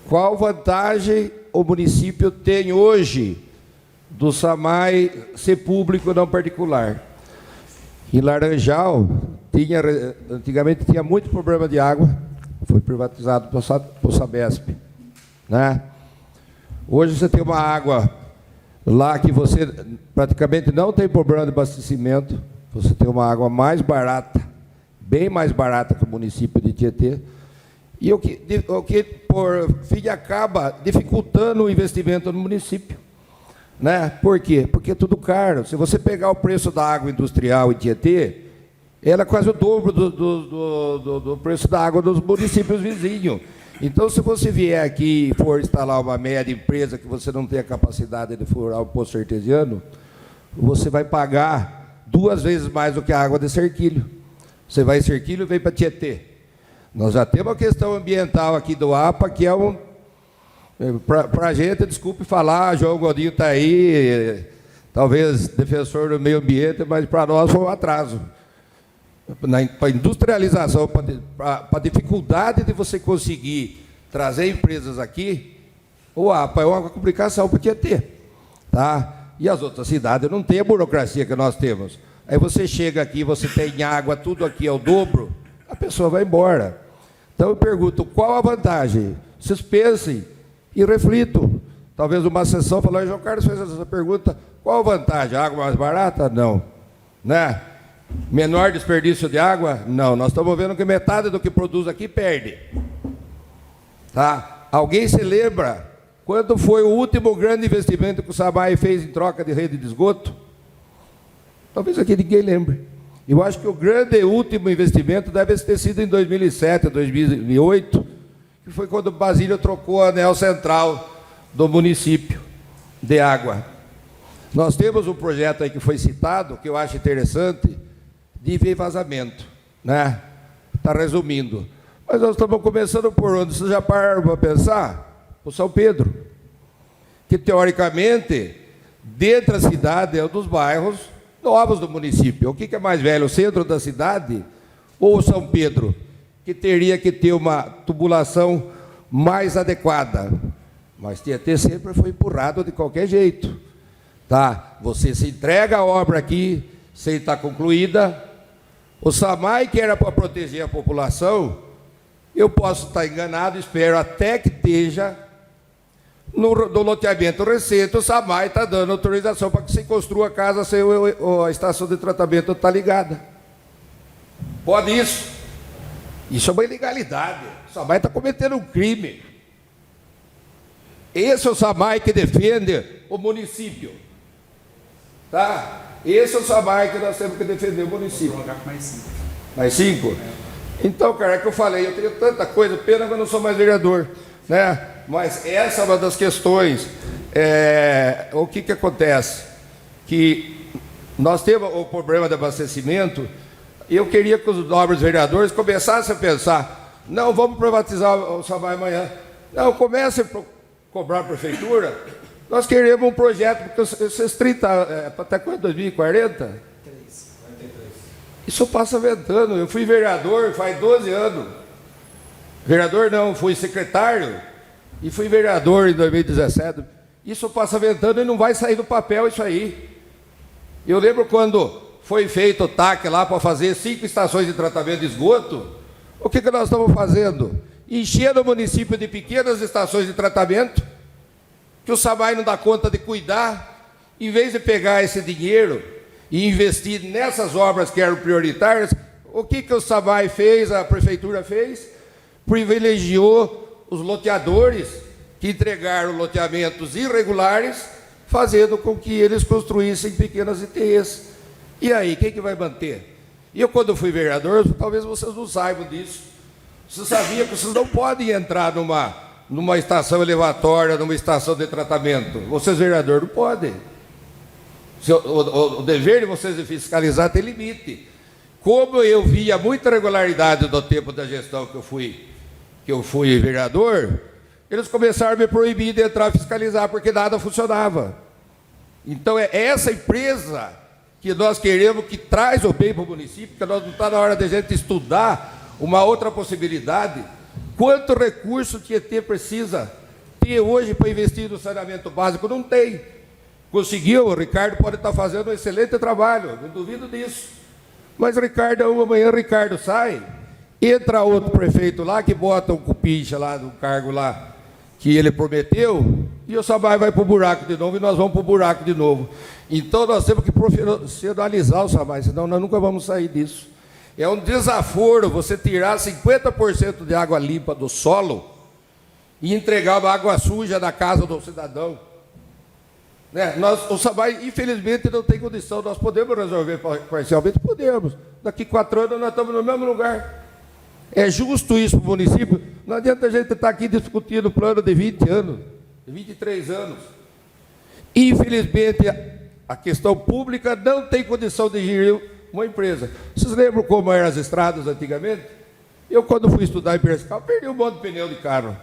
[SPEAKER 2] Qual vantagem o município tem hoje do SAMAI ser público e não particular? Em Laranjal, antigamente tinha muito problema de água, foi privatizado por Sabesp, né? Hoje você tem uma água lá que você praticamente não tem problema de abastecimento, você tem uma água mais barata, bem mais barata que o município de Tietê, e o que por fim acaba dificultando o investimento no município, né? Por quê? Porque é tudo caro. Se você pegar o preço da água industrial em Tietê, ela é quase o dobro do preço da água dos municípios vizinhos. Então, se você vier aqui e for instalar uma média empresa que você não tem a capacidade de furar o poço artesiano, você vai pagar 2 vezes mais do que a água de Cerquilho. Você vai em Cerquilho e vem para Tietê. Nós já temos a questão ambiental aqui do APA, que é para a gente, desculpe falar, João Godinho está aí, talvez defensor do meio ambiente, mas para nós foi um atraso. Para a industrialização, para a dificuldade de você conseguir trazer empresas aqui, o APA é uma complicação para o Tietê, tá? E as outras cidades não têm a burocracia que nós temos. Aí você chega aqui, você tem água, tudo aqui é o dobro, a pessoa vai embora. Então eu pergunto, qual a vantagem? Vocês pensem e reflitam. Talvez uma sessão falando, João Carlos fez essa pergunta, qual a vantagem? A água mais barata? Não. Né? Menor desperdício de água? Não. Nós estamos vendo que metade do que produz aqui perde. Tá? Alguém se lembra quando foi o último grande investimento que o SAMAI fez em troca de rede de esgoto? Talvez aqui ninguém lembre. Eu acho que o grande último investimento deve ter sido em 2007, 2008, que foi quando o Basílio trocou o anel central do município de água. Nós temos um projeto aí que foi citado, que eu acho interessante, de ver vazamento, né? Está resumindo. Mas nós estamos começando por onde? Vocês já pararam para pensar? O São Pedro, que teoricamente, dentro da cidade, é um dos bairros novos do município. O que é mais velho, o centro da cidade ou o São Pedro, que teria que ter uma tubulação mais adequada? Mas Tietê sempre foi empurrado de qualquer jeito. Tá? Você se entrega a obra aqui, sem estar concluída. O SAMAI, que era para proteger a população, eu posso estar enganado, espero até que esteja. no loteamento recente, o SAMAI está dando autorização para que se construa a casa sem a estação de tratamento estar ligada. Pode isso? Isso é uma ilegalidade. O SAMAI está cometendo um crime. Esse é o SAMAI que defende o município. Tá? Esse é o SAMAI que nós temos que defender o município.
[SPEAKER 3] Vou colocar mais 5.
[SPEAKER 2] Mais 5? Então, cara, é que eu falei, eu tenho tanta coisa, pena que eu não sou mais vereador, né? Mas essa é uma das questões. O que acontece? Que nós temos o problema de abastecimento, e eu queria que os nobres vereadores começassem a pensar, não, vamos privatizar o SAMAI amanhã. Não, comecem a cobrar a prefeitura. Nós queremos um projeto, porque esses 30, até quando? 2040? Isso passa ventando. Eu fui vereador faz 12 anos. Vereador não, fui secretário e fui vereador em 2017. Isso passa ventando e não vai sair do papel isso aí. Eu lembro quando foi feito o TAC lá para fazer 5 estações de tratamento de esgoto. O que nós estamos fazendo? Enchendo o município de pequenas estações de tratamento, que o SAMAI não dá conta de cuidar, em vez de pegar esse dinheiro e investir nessas obras que eram prioritárias. O que o SAMAI fez, a prefeitura fez? Privilegiou os loteadores que entregaram loteamentos irregulares, fazendo com que eles construíssem pequenas ITEs. E aí, quem que vai manter? E eu, quando fui vereador, talvez vocês não saibam disso. Você sabia que vocês não podem entrar numa estação elevatória, numa estação de tratamento? Vocês, vereador, não podem. O dever de vocês de fiscalizar tem limite. Como eu via muita irregularidade no tempo da gestão que eu fui vereador, eles começaram a me proibir de entrar e fiscalizar, porque nada funcionava. Então, é essa empresa que nós queremos que traz o bem para o município, porque nós não está na hora de a gente estudar uma outra possibilidade. Quanto recurso Tietê precisa ter hoje para investir no saneamento básico? Não tem. Conseguiu, o Ricardo pode estar fazendo um excelente trabalho, não duvido disso. Mas Ricardo, amanhã Ricardo sai, entra outro prefeito lá que bota um cupincha lá no cargo lá que ele prometeu, e o SAMAI vai para o buraco de novo, e nós vamos para o buraco de novo. Então nós temos que profissionalizar o SAMAI, senão nós nunca vamos sair disso. É um desaforo você tirar 50% de água limpa do solo e entregar uma água suja na casa do cidadão. Né? O SAMAI, infelizmente, não tem condição. Nós podemos resolver parcialmente? Podemos. Daqui 4 anos nós estamos no mesmo lugar. É justo isso para o município? Não adianta a gente estar aqui discutindo plano de 20 anos, de 23 anos. Infelizmente, a questão pública não tem condição de gerir uma empresa. Vocês lembram como eram as estradas antigamente? Eu, quando fui estudar em Piracicaba, perdi um monte de pneu de carro.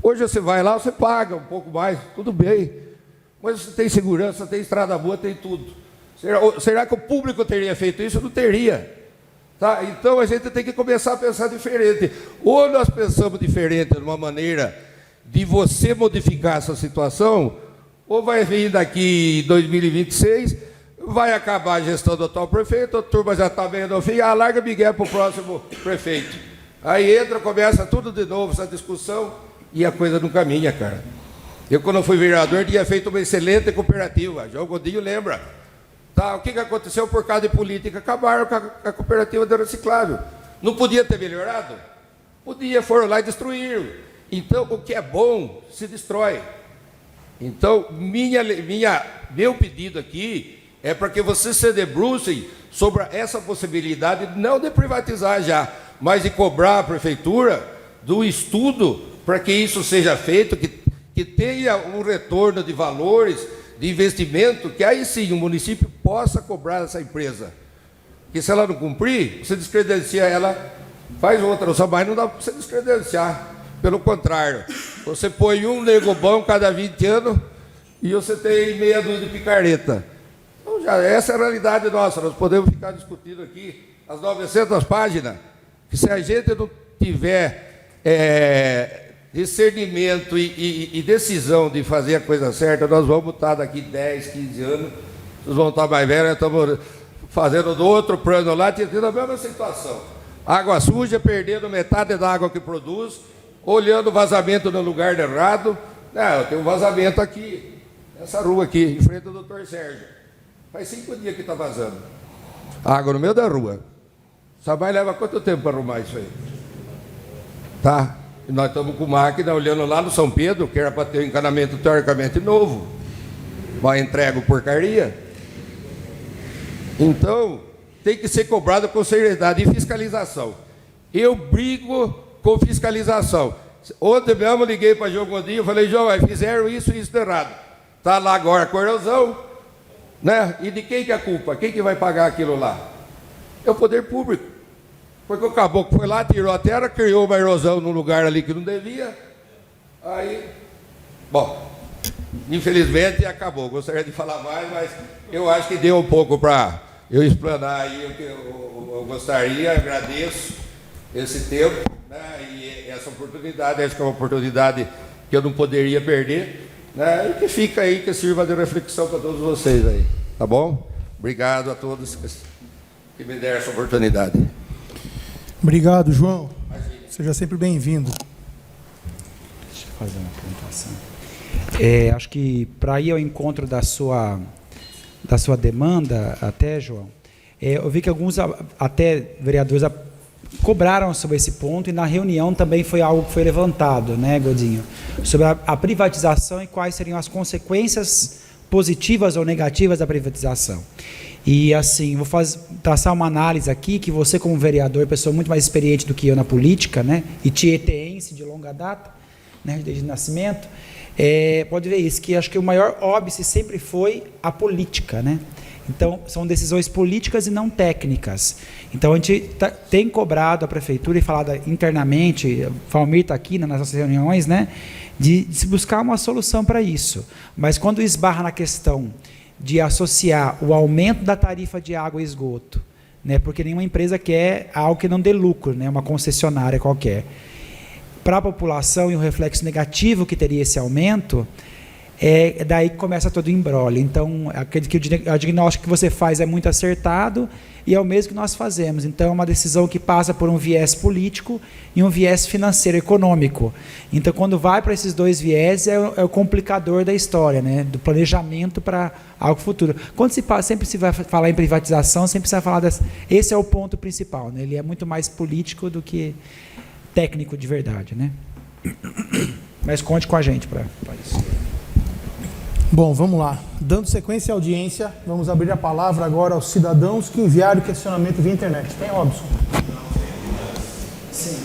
[SPEAKER 2] Hoje você vai lá, você paga um pouco mais, tudo bem. Mas você tem segurança, tem estrada boa, tem tudo. Será que o público teria feito isso? Não teria. Tá? Então a gente tem que começar a pensar diferente. Ou nós pensamos diferente, de uma maneira de você modificar essa situação, ou vai vir daqui em 2026, vai acabar a gestão do atual prefeito, a turma já está vendo no fim, larga Miguel para o próximo prefeito. Aí entra, começa tudo de novo, essa discussão, e a coisa não caminha, cara. Eu, quando fui vereador, tinha feito uma excelente cooperativa. João Godinho lembra. Tá, o que aconteceu por causa de política? Acabaram com a cooperativa de reciclável. Não podia ter melhorado? Podia, foram lá e destruíram. Então, o que é bom se destrói. Então, meu pedido aqui é para que vocês se debrucem sobre essa possibilidade, não de privatizar já, mas de cobrar a prefeitura do estudo para que isso seja feito, que tenha um retorno de valores, de investimento, que aí sim o município possa cobrar essa empresa. Porque se ela não cumprir, você descredencia ela, faz outra. O SAMAI não dá para você descredenciar. Pelo contrário, você põe um negobão cada 20 anos e você tem meia dúzia de picareta. Então, essa é a realidade nossa. Nós podemos ficar discutindo aqui as 900 páginas, que se a gente não tiver discernimento e decisão de fazer a coisa certa, nós vamos estar daqui 10, 15 anos, vocês vão estar mais velhos, estamos fazendo do outro plano lá, tendo a mesma situação. Água suja, perdendo metade da água que produz, olhando o vazamento no lugar errado, Não, eu tenho um vazamento aqui, nessa rua aqui, em frente ao Dr. Sérgio. Faz 5 dias que está vazando. Água no meio da rua. Samay leva quanto tempo para arrumar isso aí? Tá? E nós estamos com máquina olhando lá no São Pedro, que era para ter um encanamento teoricamente novo. Vai entregar porcaria. Então, tem que ser cobrado com seriedade e fiscalização. Eu brigo com fiscalização. Ontem mesmo eu liguei para João Godinho e falei, João, fizeram isso e isso de errado. Está lá agora a corrosão, né? E de quem que é a culpa? Quem que vai pagar aquilo lá? É o poder público. Porque o caboclo foi lá, tirou a terra, criou uma erosão num lugar ali que não devia. Aí, bom, infelizmente acabou. Gostaria de falar mais, mas eu acho que deu um pouco para eu explanar aí o que eu gostaria. Agradeço esse tempo, né, e essa oportunidade. Acho que é uma oportunidade que eu não poderia perder, né, e que fica aí, que sirva de reflexão para todos vocês aí. Tá bom? Obrigado a todos que me deram essa oportunidade.
[SPEAKER 1] Obrigado, João. Seja sempre bem-vindo.
[SPEAKER 3] Deixa eu fazer uma apresentação. Acho que para ir ao encontro da sua demanda, até, João, eu vi que alguns até vereadores cobraram sobre esse ponto, e na reunião também foi algo que foi levantado, né, Godinho, sobre a privatização e quais seriam as consequências positivas ou negativas da privatização. E assim, vou traçar uma análise aqui, que você como vereador, pessoa muito mais experiente do que eu na política, né, e tieteense de longa data, né, desde o nascimento, pode ver isso, que acho que o maior óbice sempre foi a política, né? Então, são decisões políticas e não técnicas. Então, a gente tem cobrado a prefeitura e falado internamente, o Valmir está aqui nas nossas reuniões, né, de se buscar uma solução para isso. Mas quando esbarra na questão de associar o aumento da tarifa de água e esgoto, né, porque nenhuma empresa quer algo que não dê lucro, né, uma concessionária qualquer, para a população, e o reflexo negativo que teria esse aumento, é daí que começa todo o imbróglio. Então, acredito que o diagnóstico que você faz é muito acertado, e é o mesmo que nós fazemos. Então, é uma decisão que passa por um viés político e um viés financeiro, econômico. Então, quando vai para esses dois viés, é o complicador da história, né? Do planejamento para algo futuro. Quando sempre se vai falar em privatização, sempre se vai falar esse é o ponto principal, né? Ele é muito mais político do que técnico de verdade, né? Mas conte com a gente para isso.
[SPEAKER 1] Bom, vamos lá. Dando sequência à audiência, vamos abrir a palavra agora aos cidadãos que enviaram questionamento via internet. Tem, Robson?
[SPEAKER 3] Sim.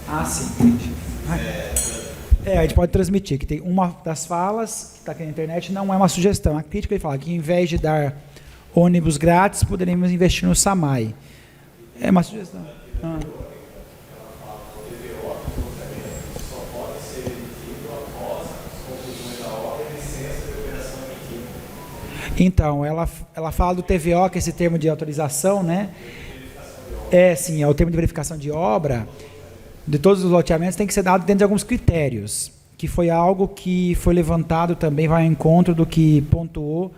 [SPEAKER 3] Ah, sim, entendi. A gente pode transmitir que tem uma das falas que está aqui na internet, não é uma sugestão. A crítica ele fala que, em vez de dar ônibus grátis, poderíamos investir no Samay. É uma sugestão. Então, ela fala do TVO, que é esse termo de autorização, né? Sim, é o termo de verificação de obra. De todos os loteamentos tem que ser dado dentro de alguns critérios, que foi algo que foi levantado também, vai ao encontro do que pontuou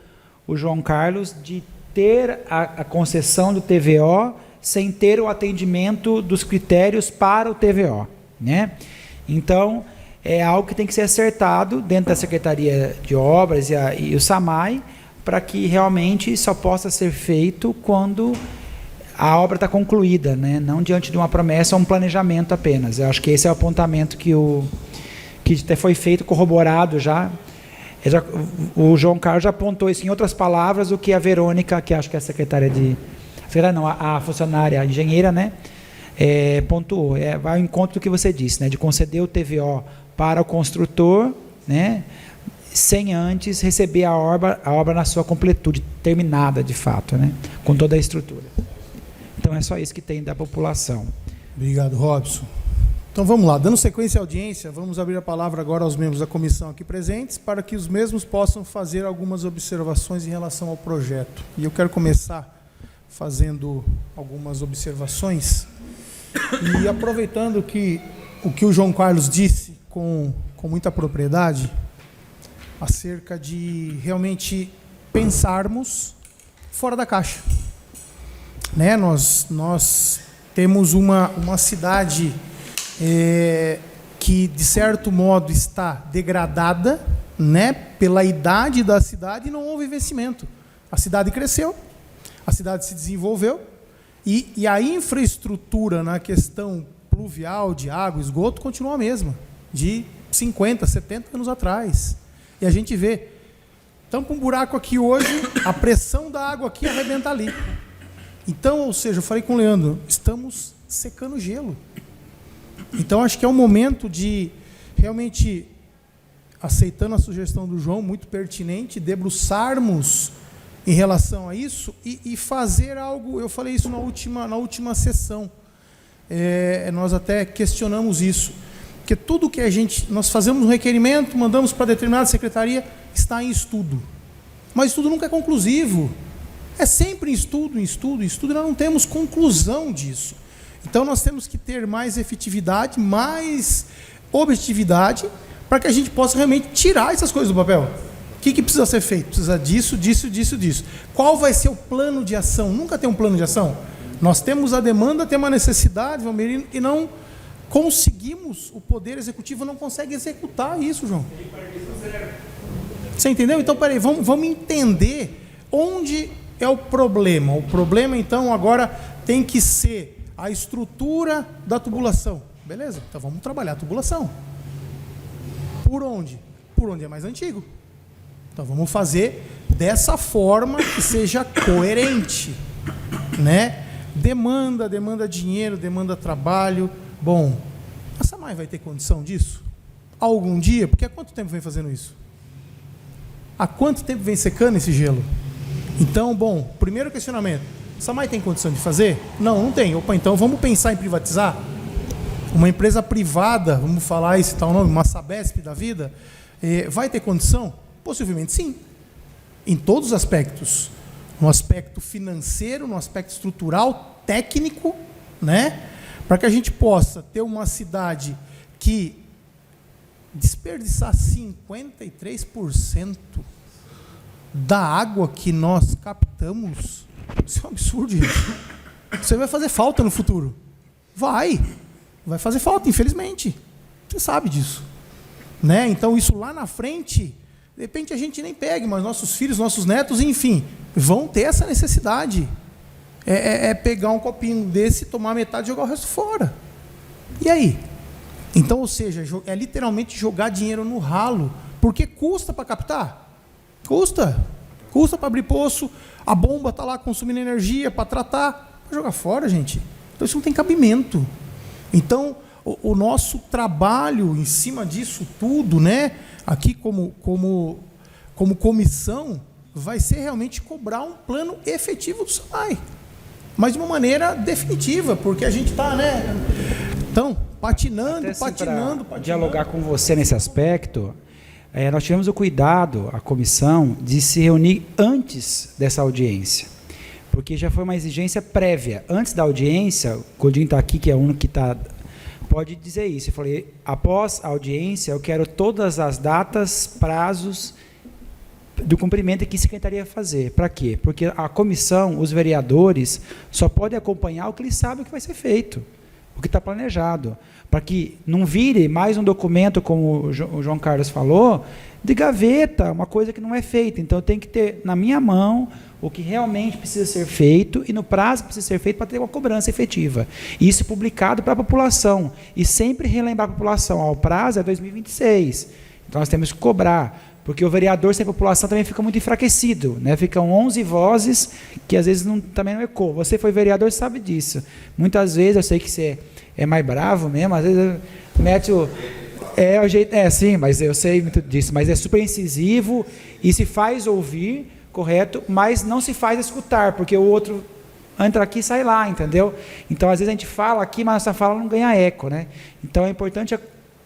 [SPEAKER 3] o João Carlos, de ter a concessão do TVO sem ter o atendimento dos critérios para o TVO, né? Então, é algo que tem que ser acertado dentro da Secretaria de Obras e o SAMAI, para que realmente só possa ser feito quando a obra está concluída, né? Não diante de uma promessa ou um planejamento apenas. Eu acho que esse é o apontamento que até foi feito, corroborado já. O João Carlos já apontou isso em outras palavras, o que a Verônica, que acho que é a secretária a funcionária, a engenheira, né, pontuou. Vai ao encontro do que você disse, né, de conceder o TVO para o construtor, né, sem antes receber a obra na sua completude, terminada de fato, né, com toda a estrutura. Então é só isso que tem da população.
[SPEAKER 1] Obrigado, Robson. Então vamos lá, dando sequência à audiência, vamos abrir a palavra agora aos membros da comissão aqui presentes, para que os mesmos possam fazer algumas observações em relação ao projeto. E eu quero começar fazendo algumas observações e aproveitando que o que o João Carlos disse com muita propriedade, acerca de realmente pensarmos fora da caixa. né? Nós temos uma cidade que, de certo modo, está degradada, né? Pela idade da cidade, e não houve investimento. A cidade cresceu, a cidade se desenvolveu, e a infraestrutura na questão pluvial, de água, esgoto, continua a mesma, de 50, 70 anos atrás. E a gente vê, estamos com um buraco aqui hoje, a pressão da água aqui arrebenta ali. Então, ou seja, eu falei com o Leandro, estamos secando gelo. Então, acho que é um momento de realmente, aceitando a sugestão do João, muito pertinente, debruçarmos em relação a isso e fazer algo. Eu falei isso na última sessão. Nós até questionamos isso, porque tudo que nós fazemos um requerimento, mandamos para determinada secretaria, está em estudo, mas estudo nunca é conclusivo, é sempre em estudo, e nós não temos conclusão disso. Então nós temos que ter mais efetividade, mais objetividade, para que a gente possa realmente tirar essas coisas do papel. O que precisa ser feito? Precisa disso. Qual vai ser o plano de ação? Nunca tem um plano de ação. Nós temos a demanda, temos a necessidade, Valmir, e não conseguimos, o Poder Executivo não consegue executar isso, João. Você entendeu? Então, peraí, vamos entender onde é o problema. O problema, então, agora tem que ser a estrutura da tubulação. Beleza? Então, vamos trabalhar a tubulação. Por onde? Por onde é mais antigo. Então, vamos fazer dessa forma que seja coerente, né? Demanda dinheiro, demanda trabalho. Bom, a SAMAI vai ter condição disso? Algum dia? Porque há quanto tempo vem fazendo isso? Há quanto tempo vem secando esse gelo? Então, bom, primeiro questionamento. A SAMAI tem condição de fazer? Não tem. Opa, então vamos pensar em privatizar? Uma empresa privada, vamos falar esse tal nome, uma Sabesp da vida, vai ter condição? Possivelmente sim. Em todos os aspectos. No aspecto financeiro, no aspecto estrutural, técnico, né? Para que a gente possa ter uma cidade que desperdiçar 53% da água que nós captamos, isso é um absurdo, gente. Isso vai fazer falta no futuro. Vai fazer falta, infelizmente. Você sabe disso, né? Então, isso lá na frente, de repente a gente nem pega, mas nossos filhos, nossos netos, enfim, vão ter essa necessidade. Pegar um copinho desse, tomar metade e jogar o resto fora. E aí? Então, ou seja, é literalmente jogar dinheiro no ralo, porque custa para captar. Custa para abrir poço, a bomba está lá consumindo energia para tratar, para jogar fora, gente. Então, isso não tem cabimento. Então, o nosso trabalho em cima disso tudo, né, aqui como comissão, vai ser realmente cobrar um plano efetivo do SAMAI, mas de uma maneira definitiva, porque a gente está, né, então, patinando.
[SPEAKER 3] Dialogar com você nesse aspecto, nós tivemos o cuidado, a comissão, de se reunir antes dessa audiência, porque já foi uma exigência prévia. Antes da audiência, o Godinho está aqui, que é o único que pode dizer isso. Eu falei, após a audiência, eu quero todas as datas, prazos do cumprimento que a secretaria fazer. Para quê? Porque a comissão, os vereadores, só podem acompanhar o que eles sabem que vai ser feito, o que está planejado, para que não vire mais um documento, como o João Carlos falou, de gaveta, uma coisa que não é feita. Então, eu tenho que ter na minha mão o que realmente precisa ser feito e no prazo que precisa ser feito para ter uma cobrança efetiva. Isso publicado para a população. E sempre relembrar a população, o prazo é 2026. Então, nós temos que cobrar, porque o vereador sem população também fica muito enfraquecido, né? Ficam 11 vozes que às vezes também não ecoam. Você foi vereador, sabe disso. Muitas vezes, eu sei que você é mais bravo mesmo, às vezes mete o jeito, sim, mas eu sei muito disso, mas é super incisivo e se faz ouvir, correto, mas não se faz escutar, porque o outro entra aqui e sai lá, entendeu? Então, às vezes a gente fala aqui, mas nossa fala não ganha eco, né? Então, é importante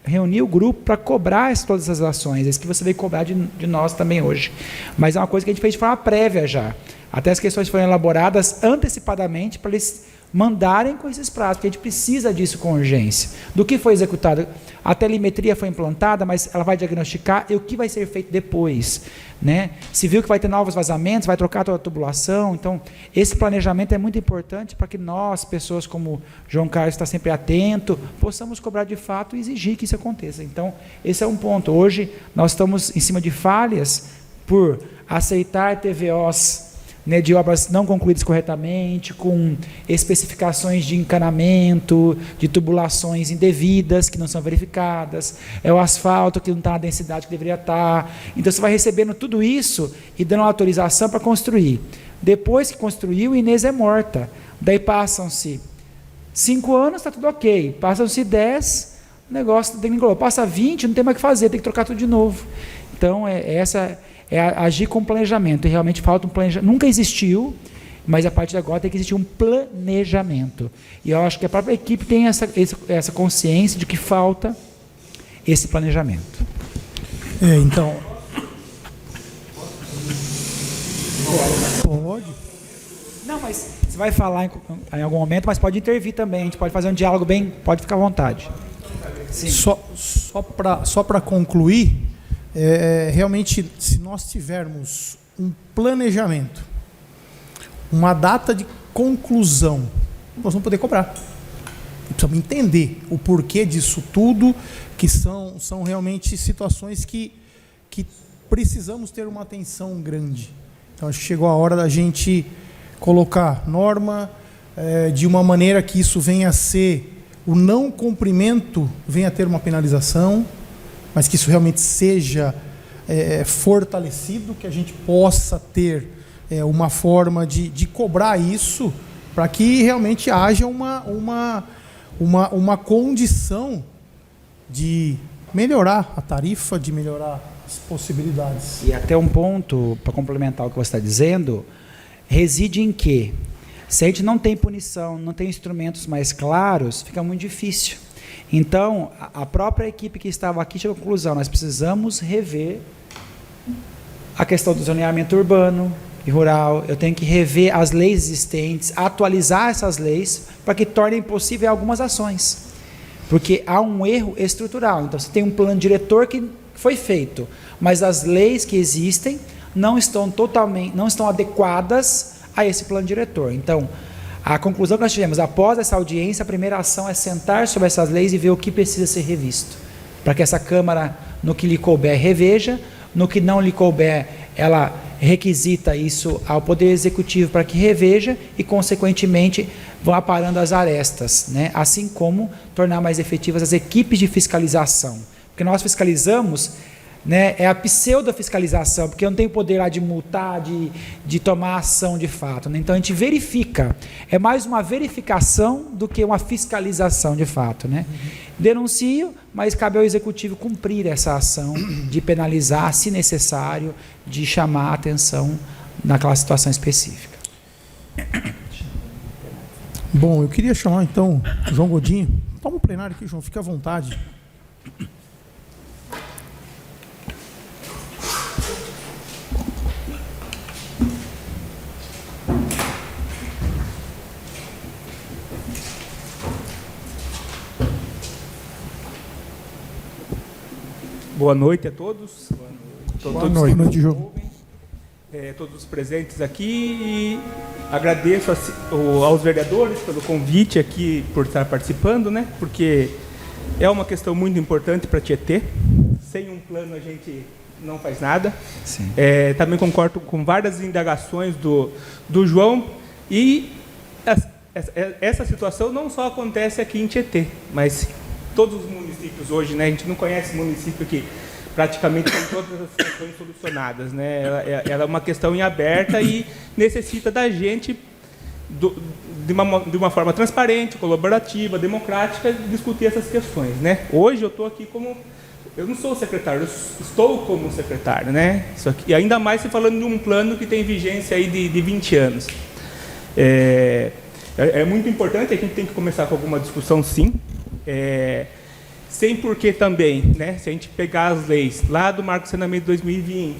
[SPEAKER 3] reunir o grupo para cobrar todas essas ações, isso que você veio cobrar de nós também hoje. Mas é uma coisa que a gente fez de forma prévia já. Até as questões foram elaboradas antecipadamente para eles mandarem com esses prazos, porque a gente precisa disso com urgência. Do que foi executado, a telemetria foi implantada, mas ela vai diagnosticar e o que vai ser feito depois, né? Se viu que vai ter novos vazamentos, vai trocar toda a tubulação, então esse planejamento é muito importante para que nós, pessoas como João Carlos está sempre atento, possamos cobrar de fato e exigir que isso aconteça. Então esse é um ponto. Hoje nós estamos em cima de falhas por aceitar TVOs, né, de obras não concluídas corretamente, com especificações de encanamento, de tubulações indevidas que não são verificadas, é o asfalto que não está na densidade que deveria estar. Então você vai recebendo tudo isso e dando autorização para construir. Depois que construiu, Inês é morta. Daí passam-se 5 anos, está tudo ok. Passam-se 10, o negócio degringolou. Passa 20, não tem mais o que fazer, tem que trocar tudo de novo. Então agir com planejamento, e realmente falta um planejamento, nunca existiu, mas a partir de agora tem que existir um planejamento, e eu acho que a própria equipe tem essa consciência de que falta esse planejamento.
[SPEAKER 1] Então... Pode?
[SPEAKER 3] Não, mas você vai falar em algum momento, mas pode intervir também, a gente pode fazer um diálogo bem, pode ficar à vontade. Sim.
[SPEAKER 1] Só para concluir, realmente, se nós tivermos um planejamento, uma data de conclusão, nós vamos poder cobrar. Precisamos entender o porquê disso tudo, que são realmente situações que precisamos ter uma atenção grande. Então, acho que chegou a hora da gente colocar norma de uma maneira que isso venha a ser, o não cumprimento venha a ter uma penalização, mas que isso realmente seja fortalecido, que a gente possa ter uma forma de cobrar isso, para que realmente haja uma condição de melhorar a tarifa, de melhorar as possibilidades.
[SPEAKER 3] E até um ponto, para complementar o que você está dizendo, reside em que, se a gente não tem punição, não tem instrumentos mais claros, fica muito difícil. Então, a própria equipe que estava aqui chegou à conclusão, nós precisamos rever a questão do zoneamento urbano e rural, eu tenho que rever as leis existentes, atualizar essas leis, para que tornem possível algumas ações, porque há um erro estrutural. Então, você tem um plano diretor que foi feito, mas as leis que existem não estão adequadas a esse plano diretor. Então, a conclusão que nós tivemos após essa audiência, a primeira ação é sentar sobre essas leis e ver o que precisa ser revisto, para que essa Câmara, no que lhe couber, reveja, no que não lhe couber, ela requisita isso ao Poder Executivo para que reveja e, consequentemente, vão aparando as arestas, né? Assim como tornar mais efetivas as equipes de fiscalização, porque nós fiscalizamos, né, é a pseudo-fiscalização, porque eu não tenho poder lá de multar, de tomar ação de fato, né? Então a gente verifica, é mais uma verificação do que uma fiscalização de fato, né? Denuncio, mas cabe ao Executivo cumprir essa ação de penalizar, se necessário, de chamar a atenção naquela situação específica.
[SPEAKER 1] Bom, eu queria chamar então o João Godinho. Toma o plenário aqui, João, fique à vontade.
[SPEAKER 4] Boa noite a todos.
[SPEAKER 1] Boa noite, João.
[SPEAKER 4] Todos os presentes aqui, e agradeço aos vereadores pelo convite aqui, por estar participando, né? Porque é uma questão muito importante para Tietê. Sem um plano a gente não faz nada. Também concordo com várias indagações do João, e essa situação não só acontece aqui em Tietê, mas todos os municípios hoje, né? A gente não conhece município que praticamente tem todas as questões solucionadas, né? Ela é uma questão em aberta e necessita da gente, de uma forma transparente, colaborativa, democrática, discutir essas questões, né? Hoje eu estou aqui eu não sou secretário, eu estou como secretário, né? Isso aqui, e ainda mais se falando de um plano que tem vigência aí de 20 anos. É muito importante, a gente tem que começar com alguma discussão, sim. sem porquê também, né? Se a gente pegar as leis lá do Marco de Saneamento de 2020,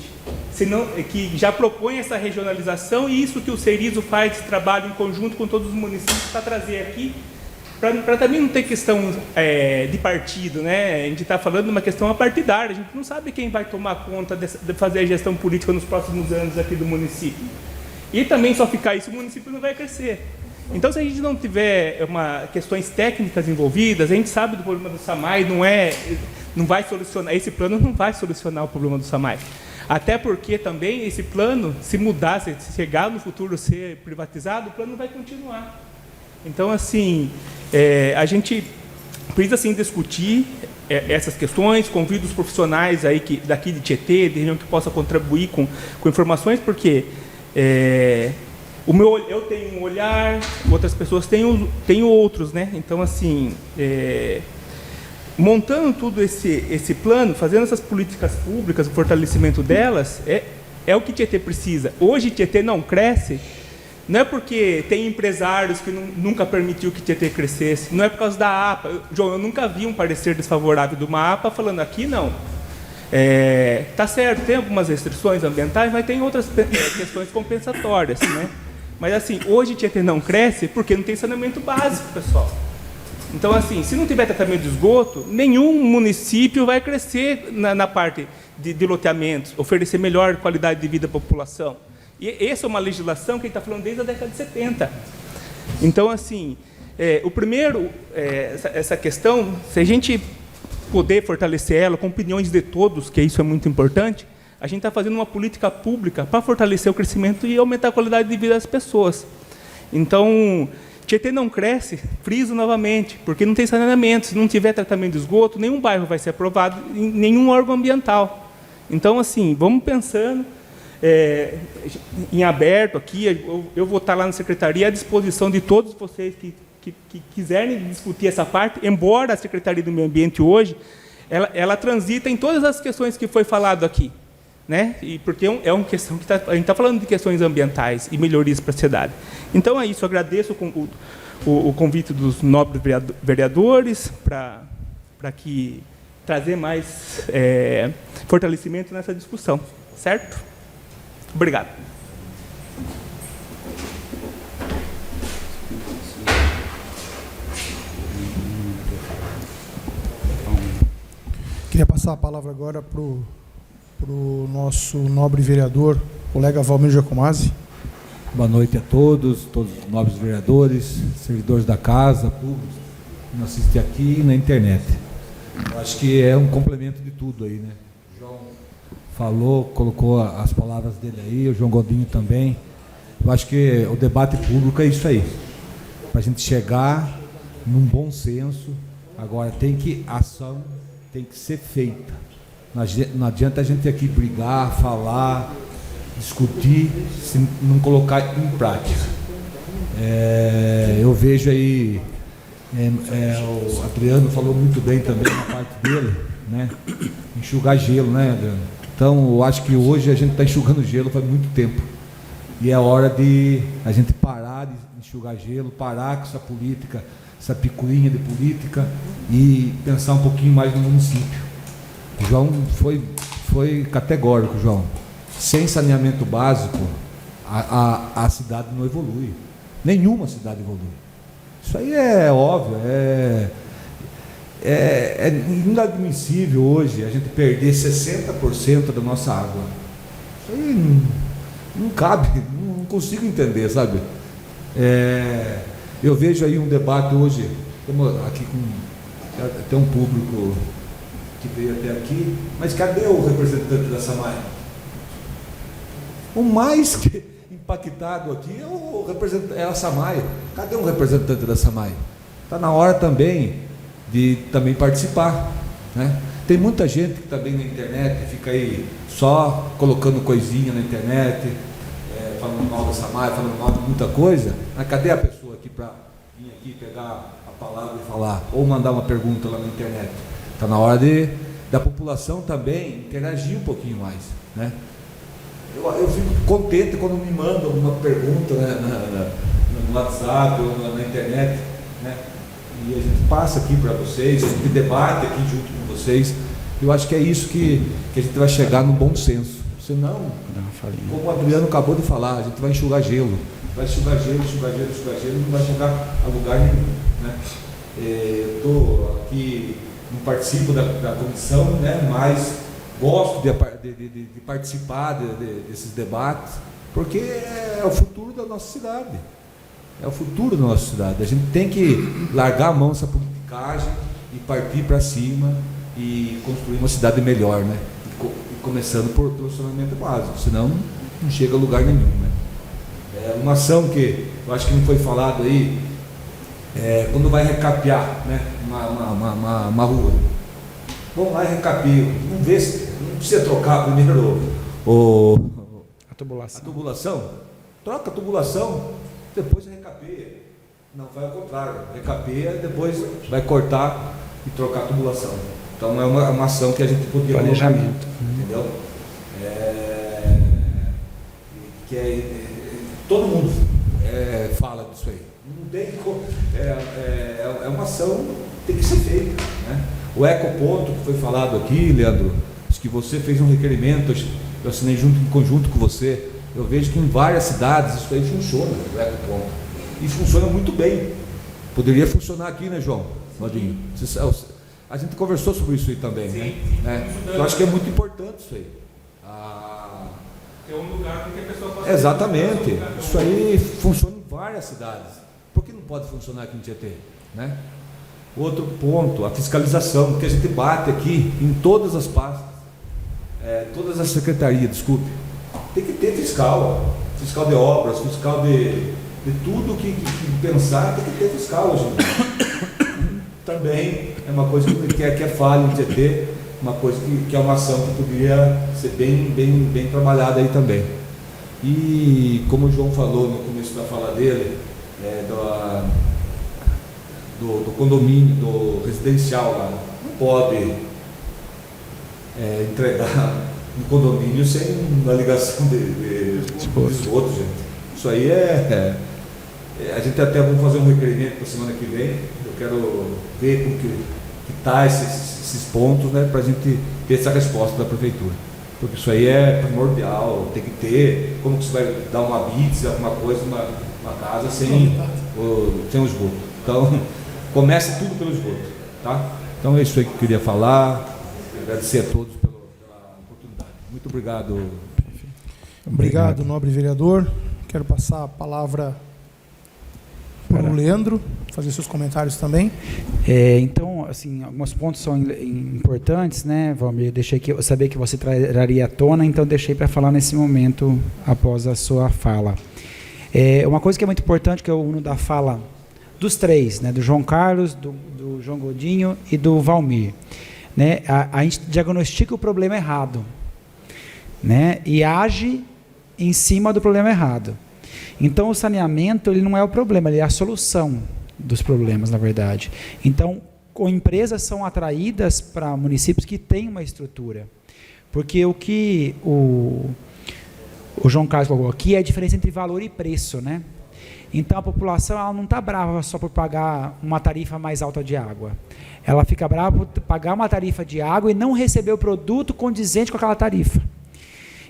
[SPEAKER 4] que já propõe essa regionalização, e isso que o Serizo faz, esse trabalho em conjunto com todos os municípios para trazer aqui, para também não ter questão de partido, né? A gente está falando de uma questão apartidária, a gente não sabe quem vai tomar conta de fazer a gestão política nos próximos anos aqui do município. E também só ficar isso, o município não vai crescer. Então, se a gente não tiver questões técnicas envolvidas, a gente sabe do problema do SAMAI, não vai solucionar, esse plano não vai solucionar o problema do SAMAI. Até porque também esse plano, se mudar, se chegar no futuro ser privatizado, o plano vai continuar. Então, assim, a gente precisa assim, discutir essas questões, convido os profissionais aí daqui de Tietê, de região que possa contribuir com informações, porque eu tenho um olhar, outras pessoas têm outros, né? Então, assim, montando tudo esse plano, fazendo essas políticas públicas, o fortalecimento delas, é o que Tietê precisa. Hoje, Tietê não cresce, não é porque tem empresários que nunca permitiu que Tietê crescesse, não é por causa da APA. João, eu nunca vi um parecer desfavorável de uma APA falando aqui, não. Tá certo, tem algumas restrições ambientais, mas tem outras questões compensatórias, né? Mas, assim, hoje Tietê não cresce porque não tem saneamento básico, pessoal. Então, assim, se não tiver tratamento de esgoto, nenhum município vai crescer na parte de loteamentos, oferecer melhor qualidade de vida à população. E essa é uma legislação que a gente está falando desde a década de 70. Então, assim, o primeiro, essa questão, se a gente poder fortalecer ela com opiniões de todos, que isso é muito importante, a gente está fazendo uma política pública para fortalecer o crescimento e aumentar a qualidade de vida das pessoas. Então, Tietê não cresce, friso novamente, porque não tem saneamento. Se não tiver tratamento de esgoto, nenhum bairro vai ser aprovado, nenhum órgão ambiental. Então, assim, vamos pensando em aberto aqui. Eu vou estar lá na secretaria à disposição de todos vocês que quiserem discutir essa parte, embora a Secretaria do Meio Ambiente hoje, ela transita em todas as questões que foi falado aqui, né? E porque é uma questão que a gente está falando de questões ambientais e melhorias para a cidade. Então é isso, eu agradeço o convite dos nobres vereadores para que trazer mais fortalecimento nessa discussão, certo? Obrigado.
[SPEAKER 1] Queria passar a palavra agora para o nosso nobre vereador, colega Valmir Giacomazzi.
[SPEAKER 5] Boa noite a todos os nobres vereadores, servidores da casa, públicos que nos assistem aqui e na internet. Eu acho que é um complemento de tudo aí, né? O João falou, colocou as palavras dele aí, o João Godinho também. Eu acho que o debate público é isso aí, para a gente chegar num bom senso. Agora, ação tem que ser feita. Não adianta a gente aqui brigar, falar, discutir, se não colocar em prática. Eu vejo aí, o Adriano falou muito bem também na parte dele, né? Enxugar gelo, né, Adriano? Então, eu acho que hoje a gente está enxugando gelo faz muito tempo. E é hora de a gente parar de enxugar gelo, parar com essa política, essa picuinha de política e pensar um pouquinho mais no município. O João foi categórico, João. Sem saneamento básico, a cidade não evolui. Nenhuma cidade evolui. Isso aí é óbvio, é inadmissível hoje a gente perder 60% da nossa água. Isso aí não cabe, não consigo entender, sabe? Eu vejo aí um debate hoje, estamos aqui com até um público que veio até aqui, mas cadê o representante da SAMAI? O mais impactado aqui é a SAMAI. Cadê um representante da SAMAI? Está na hora também de também participar, né? Tem muita gente que também na internet fica aí só colocando coisinha na internet, falando mal da SAMAI, falando mal de muita coisa, mas cadê a pessoa aqui para vir aqui pegar a palavra e falar, ou mandar uma pergunta lá na internet? Está na hora da população também interagir um pouquinho mais, né? Eu fico contente quando me mandam alguma pergunta, né, no WhatsApp ou na internet, né? E a gente passa aqui para vocês, a gente debate aqui junto com vocês. Eu acho que é isso que a gente vai chegar no bom senso. Senão, como o Adriano acabou de falar, a gente vai enxugar gelo. Vai enxugar gelo, não vai chegar a lugar nenhum, né? Eu estou aqui, não participo da comissão, né? Mas gosto de participar desses debates, porque é o futuro da nossa cidade. É o futuro da nossa cidade. A gente tem que largar a mão dessa politicagem e partir para cima e construir uma cidade melhor, né? Começando pelo saneamento básico, senão não chega a lugar nenhum, né? Uma ação que eu acho que não foi falado aí, quando vai recapear, né, uma rua, vamos lá e recapeia, não precisa trocar primeiro a tubulação, troca a tubulação, depois recapeia. Não, vai ao contrário, recapeia, depois vai cortar e trocar a tubulação. Então é uma ação que a gente podia
[SPEAKER 3] planejamento,
[SPEAKER 5] entendeu? Todo mundo fala disso aí. Não tem é uma ação que tem que ser feita, né? O ecoponto que foi falado aqui, Leandro, acho que você fez um requerimento, eu assinei em conjunto com você. Eu vejo que em várias cidades isso aí funciona, o ecoponto, e funciona muito bem. Poderia funcionar aqui, né, João? Vadinho? A gente conversou sobre isso aí também, sim, né? Eu acho que é muito importante isso aí.
[SPEAKER 4] É um lugar que a pessoa possa...
[SPEAKER 5] Exatamente. Isso aí funciona em várias cidades. Por que não pode funcionar aqui em Tietê, né? Outro ponto, a fiscalização, que a gente bate aqui em todas as pastas, todas as secretarias, desculpe. Tem que ter fiscal de obras, fiscal de tudo que pensar, tem que ter fiscal hoje. Também é uma coisa que é falha em Tietê, uma coisa que é uma ação que poderia ser bem trabalhada aí também. E como o João falou no começo da fala dele, do condomínio, do residencial lá, não pode entregar um condomínio sem uma ligação de esgoto, gente. Isso aí a gente até vamos fazer um requerimento para a semana que vem. Eu quero ver como que está esses pontos, né, para a gente ter essa resposta da prefeitura, porque isso aí é primordial, tem que ter. Como que você vai dar uma BITS, alguma coisa, uma casa sem o esgoto? Então, começa tudo pelo esgoto, tá? Então é isso aí que eu queria falar, agradecer a todos pela oportunidade. Muito obrigado.
[SPEAKER 1] Obrigado, nobre vereador. Quero passar a palavra para o Leandro, fazer seus comentários também.
[SPEAKER 3] Então, assim, alguns pontos são importantes, né, Valmir? Eu sabia que você traria à tona, então deixei para falar nesse momento, após a sua fala. Uma coisa que é muito importante, que eu uno da fala dos três, né, do João Carlos, do João Godinho e do Valmir, né? A gente diagnostica o problema errado, né, e age em cima do problema errado. Então, o saneamento, ele não é o problema, ele é a solução dos problemas, na verdade. Então, empresas são atraídas para municípios que têm uma estrutura. Porque o que o João Carlos falou aqui é a diferença entre valor e preço, né? Então, a população ela não está brava só por pagar uma tarifa mais alta de água. Ela fica brava por pagar uma tarifa de água e não receber o produto condizente com aquela tarifa.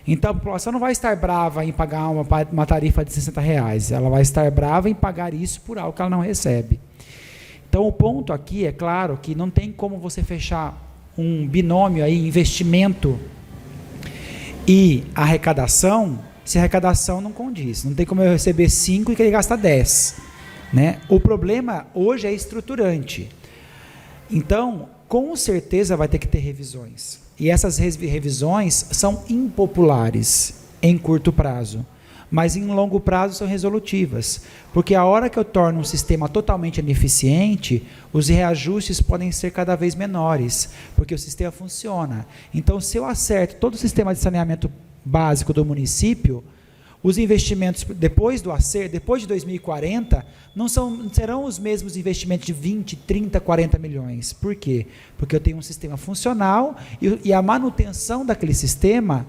[SPEAKER 3] Então, a população não vai estar brava em pagar uma tarifa de R$60, ela vai estar brava em pagar isso por algo que ela não recebe. Então, o ponto aqui é claro que não tem como você fechar um binômio aí, investimento e arrecadação, se a arrecadação não condiz. Não tem como eu receber 5 e querer gastar 10. Né? O problema hoje é estruturante. Então, com certeza vai ter que ter revisões. E essas revisões são impopulares em curto prazo, mas em longo prazo são resolutivas, porque a hora que eu torno um sistema totalmente ineficiente, os reajustes podem ser cada vez menores, porque o sistema funciona. Então, se eu acerto todo o sistema de saneamento básico do município, os investimentos depois do acerto, depois de 2040, não serão os mesmos investimentos de 20, 30, 40 milhões. Por quê? Porque eu tenho um sistema funcional e a manutenção daquele sistema,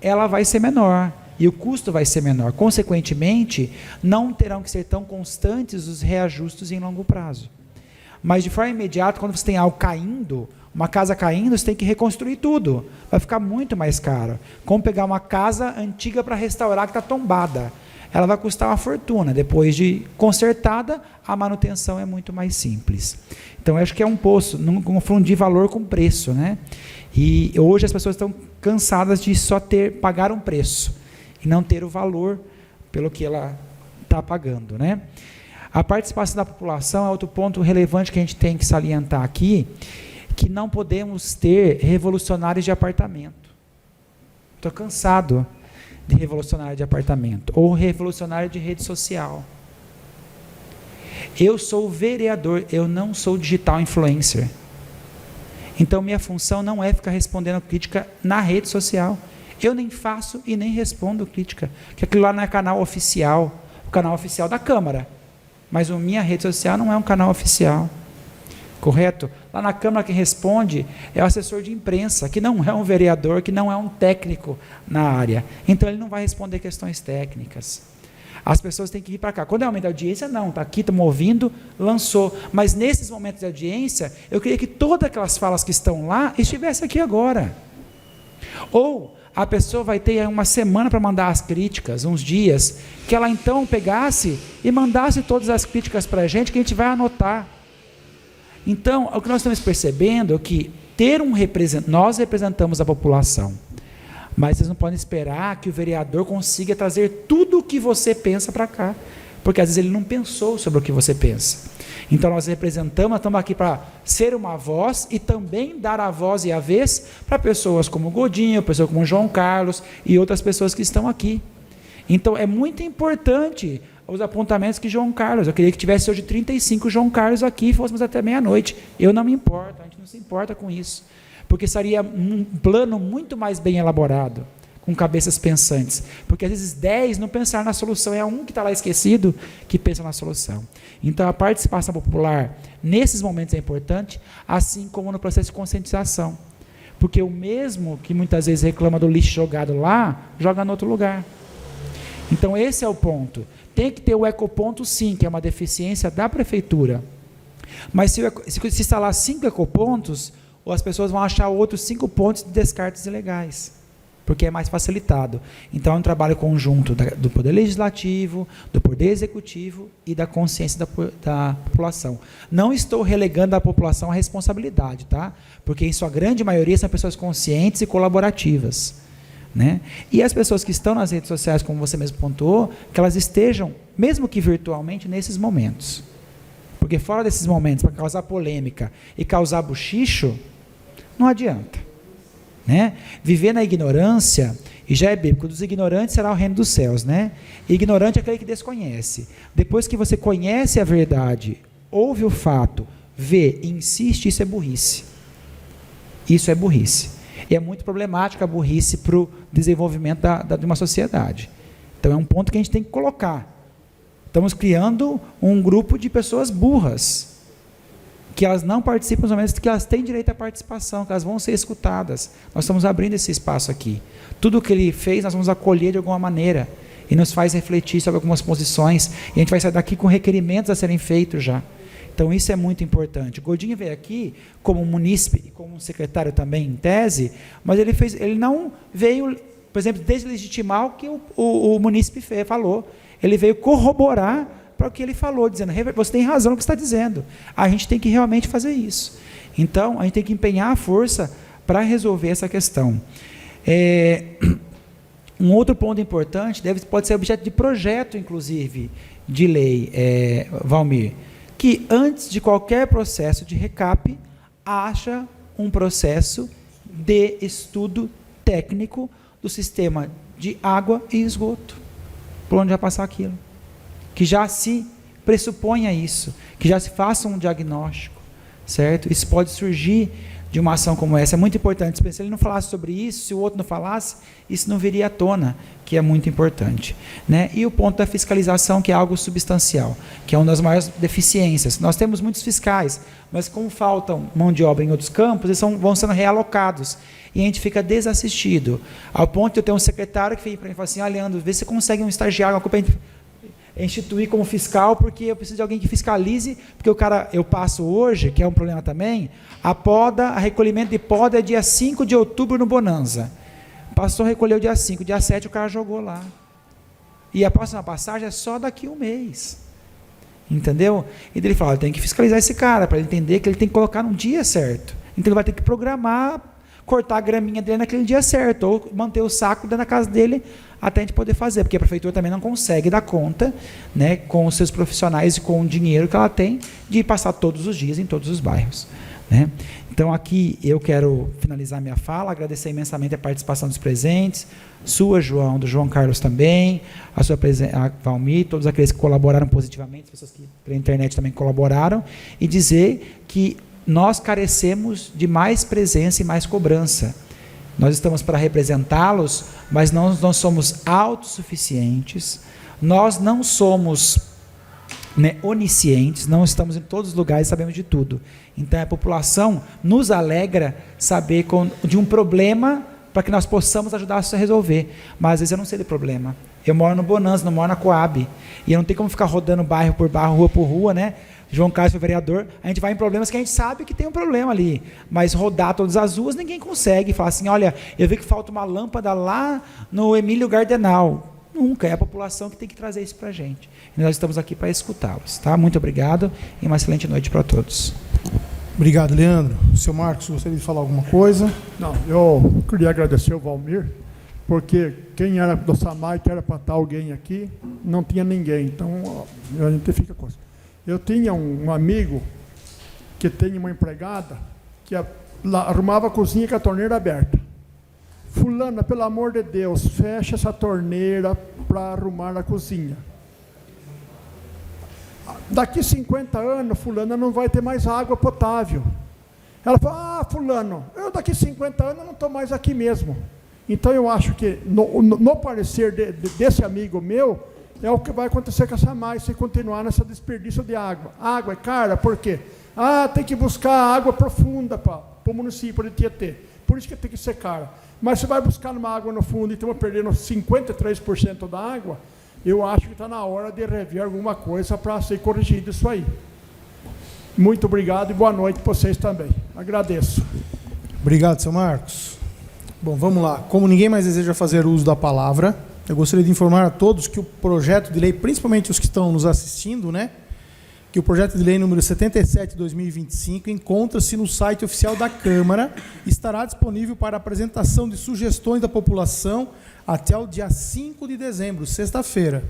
[SPEAKER 3] ela vai ser menor e o custo vai ser menor. Consequentemente, não terão que ser tão constantes os reajustes em longo prazo. Mas de forma imediata, quando você tem algo caindo, uma casa caindo, você tem que reconstruir tudo. Vai ficar muito mais caro. Como pegar uma casa antiga para restaurar que está tombada. Ela vai custar uma fortuna. Depois de consertada, a manutenção é muito mais simples. Então, eu acho que é um poço, não confundir valor com preço, né? E hoje as pessoas estão cansadas de só pagar um preço e não ter o valor pelo que ela está pagando, né? A participação da população é outro ponto relevante que a gente tem que salientar aqui, que não podemos ter revolucionários de apartamento. Estou cansado de revolucionário de apartamento, ou revolucionário de rede social. Eu sou vereador, eu não sou digital influencer. Então, minha função não é ficar respondendo crítica na rede social. Eu nem faço e nem respondo crítica, porque aquilo lá não é canal oficial, o canal oficial da Câmara. Mas a minha rede social não é um canal oficial. Correto? Lá na Câmara quem responde é o assessor de imprensa, que não é um vereador, que não é um técnico na área. Então ele não vai responder questões técnicas. As pessoas têm que vir para cá. Quando é aumento de audiência, não, está aqui, estamos ouvindo, lançou. Mas nesses momentos de audiência, eu queria que todas aquelas falas que estão lá estivessem aqui agora. Ou a pessoa vai ter uma semana para mandar as críticas, uns dias, que ela então pegasse e mandasse todas as críticas para a gente, que a gente vai anotar. Então, o que nós estamos percebendo é que nós representamos a população, mas vocês não podem esperar que o vereador consiga trazer tudo o que você pensa para cá, porque às vezes ele não pensou sobre o que você pensa. Então nós representamos, nós estamos aqui para ser uma voz e também dar a voz e a vez para pessoas como Godinho, pessoas como João Carlos e outras pessoas que estão aqui. Então é muito importante os apontamentos que João Carlos, eu queria que tivesse hoje 35 João Carlos aqui e fôssemos até meia-noite. Eu não me importo, a gente não se importa com isso, porque seria um plano muito mais bem elaborado, com cabeças pensantes, porque às vezes 10 não pensaram na solução, é um que está lá esquecido que pensa na solução. Então a participação popular nesses momentos é importante, assim como no processo de conscientização, porque o mesmo que muitas vezes reclama do lixo jogado lá, joga em outro lugar. Então esse é o ponto. Tem que ter o ecoponto sim, que é uma deficiência da prefeitura, mas se instalar 5 ecopontos, as pessoas vão achar outros 5 pontos de descartes ilegais, porque é mais facilitado. Então é um trabalho conjunto do Poder Legislativo, do Poder Executivo e da consciência da população. Não estou relegando à população a responsabilidade, tá? Porque em sua grande maioria são pessoas conscientes e colaborativas, né? E as pessoas que estão nas redes sociais, como você mesmo pontuou, que elas estejam, mesmo que virtualmente, nesses momentos. Porque fora desses momentos, para causar polêmica e causar bochicho, não adianta, né? Viver na ignorância, e já é bíblico, dos ignorantes será o reino dos céus, né? Ignorante é aquele que desconhece. Depois que você conhece a verdade, ouve o fato, vê, insiste, isso é burrice. Isso é burrice. E é muito problemática a burrice para o desenvolvimento de uma sociedade. Então é um ponto que a gente tem que colocar. Estamos criando um grupo de pessoas burras, que elas não participam nos momentos que elas têm direito à participação, que elas vão ser escutadas. Nós estamos abrindo esse espaço aqui. Tudo o que ele fez, nós vamos acolher de alguma maneira, e nos faz refletir sobre algumas posições, e a gente vai sair daqui com requerimentos a serem feitos já. Então isso é muito importante. O Godinho veio aqui como munícipe e como secretário também em tese, mas ele não veio, por exemplo, deslegitimar o que o munícipe falou. Ele veio corroborar para o que ele falou, dizendo, você tem razão no que está dizendo. A gente tem que realmente fazer isso. Então, a gente tem que empenhar a força para resolver essa questão. Um outro ponto importante, pode ser objeto de projeto, inclusive, de lei, Valmir, que antes de qualquer processo de recap, haja um processo de estudo técnico do sistema de água e esgoto, por onde vai passar aquilo. Que já se pressuponha isso, que já se faça um diagnóstico, certo? Isso pode surgir de uma ação como essa, é muito importante. Se ele não falasse sobre isso, se o outro não falasse, isso não viria à tona, que é muito importante, né? E o ponto da fiscalização, que é algo substancial, que é uma das maiores deficiências. Nós temos muitos fiscais, mas como faltam mão de obra em outros campos, eles vão sendo realocados, e a gente fica desassistido, ao ponto de eu ter um secretário que vem para mim e fala assim, Leandro, vê se você consegue um estagiário, uma culpa instituir como fiscal, porque eu preciso de alguém que fiscalize, porque eu passo hoje, que é um problema também, a recolhimento de poda é dia 5 de outubro no Bonanza. Passou, recolheu dia 5, dia 7 o cara jogou lá. E a próxima passagem é só daqui a um mês. Entendeu? E ele fala, tem que fiscalizar esse cara, para ele entender que ele tem que colocar no dia certo. Então ele vai ter que programar, cortar a graminha dele naquele dia certo, ou manter o saco dentro da casa dele, até a gente poder fazer, porque a prefeitura também não consegue dar conta, né, com os seus profissionais e com o dinheiro que ela tem, de passar todos os dias em todos os bairros, né? Então aqui eu quero finalizar minha fala, agradecer imensamente a participação dos presentes, sua, João, do João Carlos também, a Valmir, todos aqueles que colaboraram positivamente, as pessoas que pela internet também colaboraram, e dizer que nós carecemos de mais presença e mais cobrança. Nós estamos para representá-los, mas nós não somos autossuficientes, nós não somos, né, oniscientes, não estamos em todos os lugares, sabemos de tudo. Então a população nos alegra saber de um problema para que nós possamos ajudar a resolver. Mas às vezes eu não sei do problema. Eu moro no Bonanza, não moro na Coab, e eu não tenho como ficar rodando bairro por bairro, rua por rua, né? João Carlos foi vereador, a gente vai em problemas que a gente sabe que tem um problema ali, mas rodar todas as ruas ninguém consegue, falar assim, olha, eu vi que falta uma lâmpada lá no Emílio Gardenal. Nunca, é a população que tem que trazer isso para a gente. E nós estamos aqui para escutá-los, tá? Muito obrigado e uma excelente noite para todos.
[SPEAKER 1] Obrigado, Leandro. Seu Marcos, gostaria de falar alguma coisa?
[SPEAKER 6] Não, eu queria agradecer o Valmir, porque quem era do SAMAI, que era para estar alguém aqui, não tinha ninguém, então a gente fica com isso. Eu tinha um amigo que tem uma empregada que arrumava a cozinha com a torneira aberta. Fulana, pelo amor de Deus, fecha essa torneira para arrumar a cozinha. Daqui 50 anos, fulana não vai ter mais água potável. Ela fala, fulano, eu daqui 50 anos não estou mais aqui mesmo. Então eu acho que, no parecer desse amigo meu, é o que vai acontecer com a SAMAI se continuar nessa desperdício de água. Água é cara, por quê? Tem que buscar água profunda para o município de Tietê. Por isso que tem que ser cara. Mas você vai buscar uma água no fundo e estamos perdendo 53% da água, eu acho que está na hora de rever alguma coisa para ser corrigido isso aí. Muito obrigado e boa noite para vocês também. Agradeço.
[SPEAKER 1] Obrigado, seu Marcos. Bom, vamos lá. Como ninguém mais deseja fazer uso da palavra, eu gostaria de informar a todos que o projeto de lei, principalmente os que estão nos assistindo, né, que o projeto de lei número 77 de 2025 encontra-se no site oficial da Câmara e estará disponível para apresentação de sugestões da população até o dia 5 de dezembro, sexta-feira.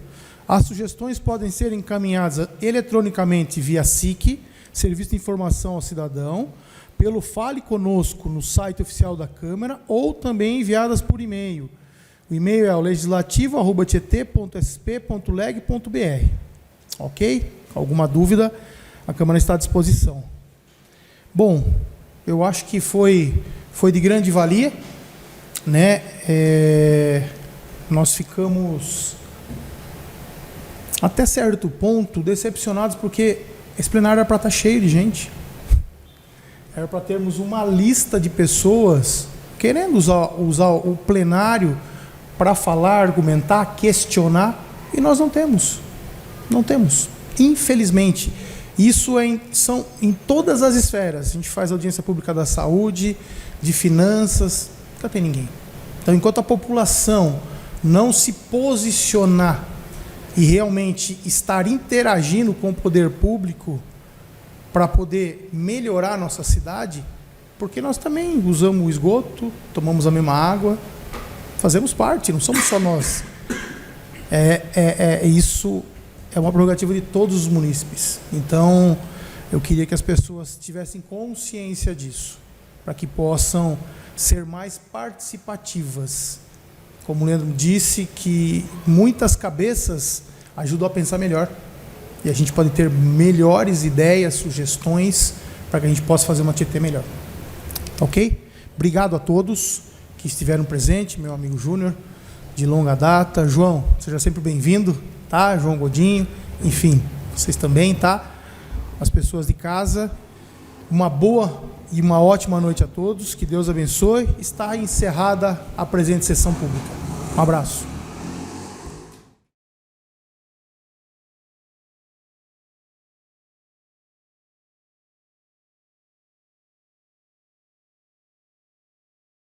[SPEAKER 1] As sugestões podem ser encaminhadas eletronicamente via SIC, Serviço de Informação ao Cidadão, pelo Fale Conosco no site oficial da Câmara ou também enviadas por e-mail. O e-mail é o legislativo@tt.sp.leg.br. Ok? Alguma dúvida, a Câmara está à disposição. Bom, eu acho que foi de grande valia, né? Nós ficamos, até certo ponto, decepcionados, porque esse plenário era para estar cheio de gente. Era para termos uma lista de pessoas querendo usar o plenário para falar, argumentar, questionar, e nós não temos. Não temos. Infelizmente. Isso são em todas as esferas. A gente faz audiência pública da saúde, de finanças, nunca tem ninguém. Então, enquanto a população não se posicionar e realmente estar interagindo com o poder público para poder melhorar a nossa cidade, porque nós também usamos o esgoto, tomamos a mesma água, fazemos parte, não somos só nós. Isso é uma prerrogativa de todos os munícipes. Então, eu queria que as pessoas tivessem consciência disso, para que possam ser mais participativas. Como o Leandro disse, que muitas cabeças ajudam a pensar melhor. E a gente pode ter melhores ideias, sugestões, para que a gente possa fazer uma Tietê melhor. Ok? Obrigado a todos que estiveram presentes, meu amigo Júnior, de longa data. João, seja sempre bem-vindo, tá? João Godinho, enfim, vocês também, tá? As pessoas de casa, uma boa e uma ótima noite a todos, que Deus abençoe. Está encerrada a presente sessão pública. Um abraço.